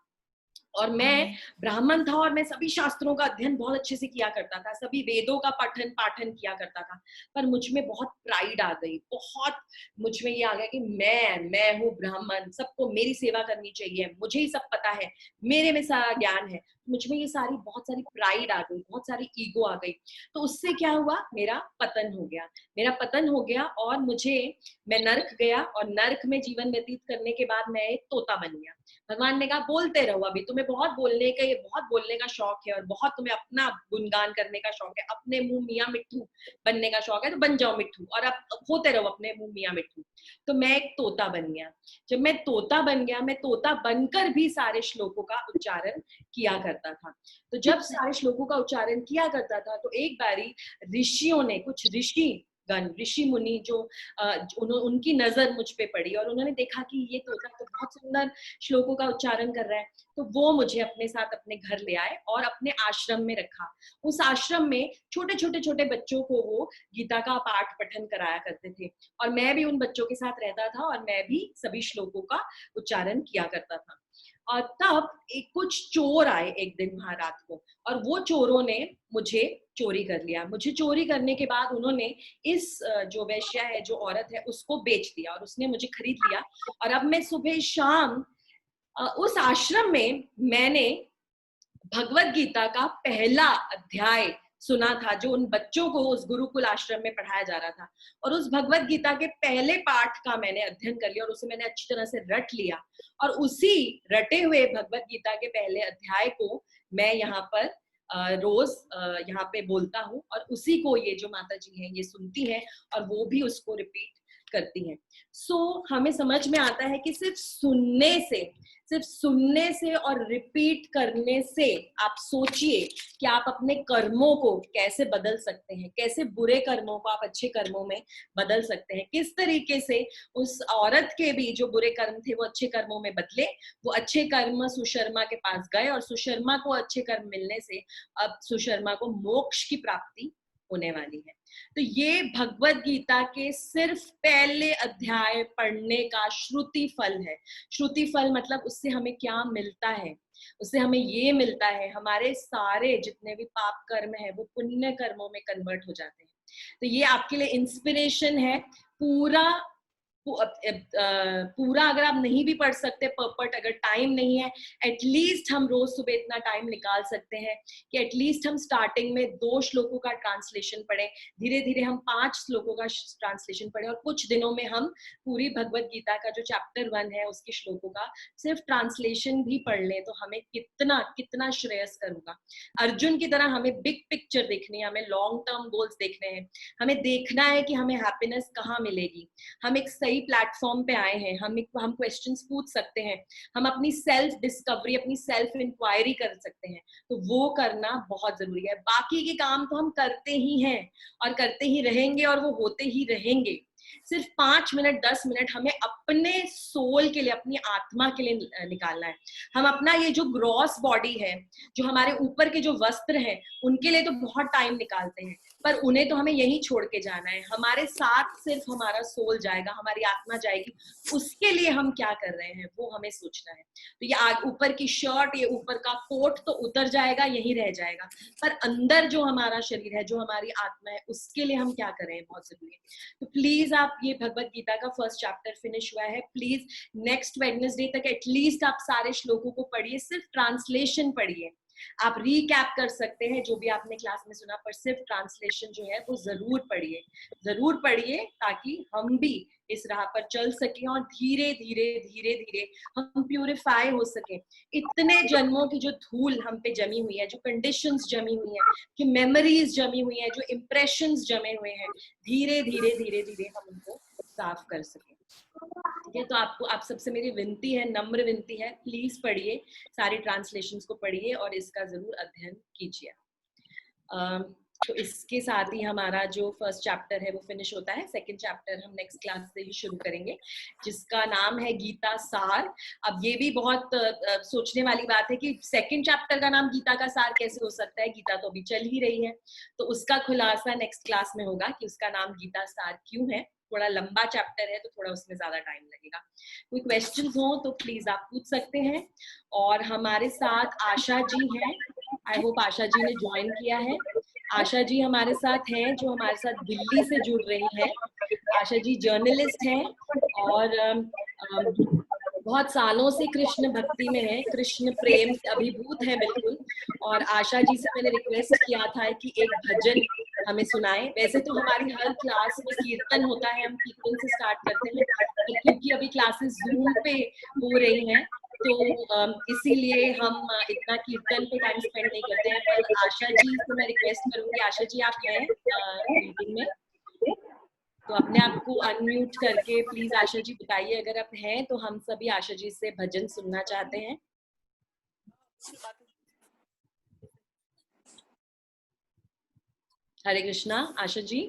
और मैं ब्राह्मण था और मैं सभी शास्त्रों का अध्ययन बहुत अच्छे से किया करता था, सभी वेदों का पठन पाठन किया करता था। पर मुझ में बहुत प्राइड आ गई, बहुत मुझ में ये आ गया कि मैं हूँ ब्राह्मण, सबको मेरी सेवा करनी चाहिए, मुझे ही सब पता है, मेरे में सारा ज्ञान है। मुझ में ये सारी बहुत सारी प्राइड आ गई, बहुत सारी ईगो आ गई। तो उससे क्या हुआ, मेरा पतन हो गया, मेरा पतन हो गया और मैं नर्क गया, और नर्क में जीवन व्यतीत करने के बाद मैं एक तोता बन गया। भगवान ने कहा बोलते रहो, अभी तुम्हें बहुत बोलने का शौक है और बहुत तुम्हें अपना गुणगान करने का शौक है, अपने मुंह मियाँ मिट्ठू बनने का शौक है, तो बन जाओ मिट्ठू और अब होते रहो अपने मुंह मियाँ मिट्ठू। तो मैं एक तोता बन गया। जब मैं तोता बन गया, मैं तोता बनकर भी सारे श्लोकों का उच्चारण किया करता था। तो जब सारे श्लोकों का उच्चारण किया करता था तो एक बारी ऋषियों ने, कुछ ऋषि मुनि जो उनकी नजर मुझ पे पड़ी और उन्होंने देखा कि ये तोता तो बहुत सुंदर श्लोकों का उच्चारण कर रहा है। तो वो मुझे अपने साथ अपने घर ले आए और अपने आश्रम में रखा। उस आश्रम में छोटे बच्चों को वो गीता का पाठ पठन कराया करते थे और मैं भी उन बच्चों के साथ रहता था और मैं भी सभी श्लोकों का उच्चारण किया करता था। और तब कुछ चोर आए एक दिन वहां रात को, और वो चोरों ने मुझे चोरी कर लिया। मुझे चोरी करने के बाद उन्होंने इस जो वैश्या है, जो औरत है, उसको बेच दिया और उसने मुझे खरीद लिया। और अब मैं सुबह शाम उस आश्रम में मैंने भगवत गीता का पहला अध्याय सुना था, जो उन बच्चों को उस गुरुकुल आश्रम में पढ़ाया जा रहा था। और उस भगवत गीता के पहले पाठ का मैंने अध्ययन कर लिया और उसे मैंने अच्छी तरह से रट लिया। और उसी रटे हुए भगवत गीता के पहले अध्याय को मैं यहाँ पर रोज यहाँ पे बोलता हूँ, और उसी को ये जो माता जी हैं ये सुनती हैं और वो भी उसको रिपीट करती हैं। हमें समझ में आता है कि सिर्फ सुनने से और रिपीट करने से आप सोचिए कि आप अपने कर्मों को कैसे बदल सकते हैं, कैसे बुरे कर्मों को आप अच्छे कर्मों में बदल सकते हैं, किस तरीके से उस औरत के भी जो बुरे कर्म थे वो अच्छे कर्मों में बदले। वो अच्छे कर्म सुशर्मा के पास गए और सुशर्मा को अच्छे कर्म मिलने से अब सुशर्मा को मोक्ष की प्राप्ति होने वाली है। तो ये भगवत गीता के सिर्फ पहले अध्याय पढ़ने का श्रुति फल है। श्रुति फल मतलब उससे हमें क्या मिलता है, उससे हमें ये मिलता है हमारे सारे जितने भी पाप कर्म है वो पुण्य कर्मों में कन्वर्ट हो जाते हैं। तो ये आपके लिए इंस्पिरेशन है। पूरा अगर आप नहीं भी पढ़ सकते पर्पट, अगर टाइम नहीं है, एटलीस्ट हम रोज सुबह इतना टाइम निकाल सकते हैं कि एटलीस्ट हम स्टार्टिंग में 2 श्लोकों का ट्रांसलेशन पढ़ें, धीरे धीरे हम 5 श्लोकों का ट्रांसलेशन पढ़ें और कुछ दिनों में हम पूरी भगवत गीता का जो चैप्टर 1 है उसके श्लोकों का सिर्फ ट्रांसलेशन भी पढ़ लें तो हमें कितना कितना श्रेयस्कर होगा। अर्जुन की तरह हमें बिग पिक्चर देखनी है, हमें लॉन्ग टर्म गोल्स देखने हैं, हमें देखना है कि हमें हैप्पीनेस कहाँ मिलेगी। हम एक सही प्लेटफॉर्म पे आए हैं, हम क्वेश्चंस पूछ सकते हैं, हम अपनी सेल्फ डिस्कवरी, अपनी सेल्फ इंक्वायरी कर सकते हैं। तो वो करना बहुत जरूरी है। बाकी के काम तो हम करते ही हैं और करते ही रहेंगे और वो होते ही रहेंगे। सिर्फ 5 मिनट 10 मिनट हमें अपने सोल के लिए, अपनी आत्मा के लिए निकालना है। हम अपना ये जो ग्रॉस बॉडी है, जो हमारे ऊपर के जो वस्त्र हैं, उनके लिए तो बहुत टाइम निकालते हैं, पर उन्हें तो हमें यही छोड़ के जाना है। हमारे साथ सिर्फ हमारा सोल जाएगा, हमारी आत्मा जाएगी, उसके लिए हम क्या कर रहे हैं वो हमें सोचना है। तो ये ऊपर की शर्ट, ये ऊपर का कोट तो उतर जाएगा, यही रह जाएगा, पर अंदर जो हमारा शरीर है, जो हमारी आत्मा है, उसके लिए हम क्या कर रहे हैं बहुत जरूरी है। तो प्लीज आप, ये भगवत गीता का फर्स्ट चैप्टर फिनिश हुआ है, प्लीज नेक्स्ट वेडनेसडे तक एटलीस्ट आप सारे श्लोकों को पढ़िए, सिर्फ ट्रांसलेशन पढ़िए। आप रिकैप कर सकते हैं जो भी आपने क्लास में सुना, पर सिर्फ ट्रांसलेशन जो है वो जरूर पढ़िए ताकि हम भी इस राह पर चल सकें और धीरे धीरे हम प्यूरिफाई हो सकें। इतने जन्मों की जो धूल हम पे जमी हुई है, जो कंडीशंस जमी हुई है, जो मेमोरीज जमी हुई है, जो इम्प्रेशंस जमे हुए हैं, धीरे धीरे हम उनको साफ कर सकें। ठीक है, तो आप सबसे मेरी विनती है, नम्र विनती है, प्लीज पढ़िए, सारी ट्रांसलेशंस को पढ़िए और इसका जरूर अध्ययन कीजिए। तो इसके साथ ही हमारा जो फर्स्ट चैप्टर है वो फिनिश होता है। सेकंड चैप्टर हम नेक्स्ट क्लास से ही शुरू करेंगे, जिसका नाम है गीता सार। अब ये भी बहुत सोचने वाली बात है कि सेकंड चैप्टर का नाम गीता का सार कैसे हो सकता है, गीता तो अभी चल ही रही है। तो उसका खुलासा नेक्स्ट क्लास में होगा कि उसका नाम गीता सार क्यों है। थोड़ा लंबा चैप्टर है तो थोड़ा उसमें ज्यादा टाइम लगेगा। कोई क्वेश्चंस हो तो प्लीज आप पूछ सकते हैं। और हमारे साथ आशा जी हैं, आई होप आशा जी ने ज्वाइन किया है। आशा जी हमारे साथ हैं, जो हमारे साथ दिल्ली से जुड़ रही हैं। आशा जी जर्नलिस्ट हैं और बहुत सालों से कृष्ण भक्ति में है, कृष्ण प्रेम से अभिभूत है बिल्कुल। और आशा जी से मैंने रिक्वेस्ट किया था कि एक भजन हमें सुनाए। वैसे तो हमारी हर क्लास में कीर्तन होता है, हम कीर्तन से स्टार्ट करते हैं, पर क्योंकि अभी क्लासेस जूम पे हो रही हैं तो इसीलिए हम इतना कीर्तन पे टाइम स्पेंड नहीं करते हैं। पर आशा जी से मैं रिक्वेस्ट करूंगी, आशा जी आप हैं मीटिंग में तो अपने आप को अनम्यूट करके प्लीज आशा जी बताइए अगर आप हैं तो हम सभी आशा जी से भजन सुनना चाहते हैं। हरे कृष्णा आशा जी।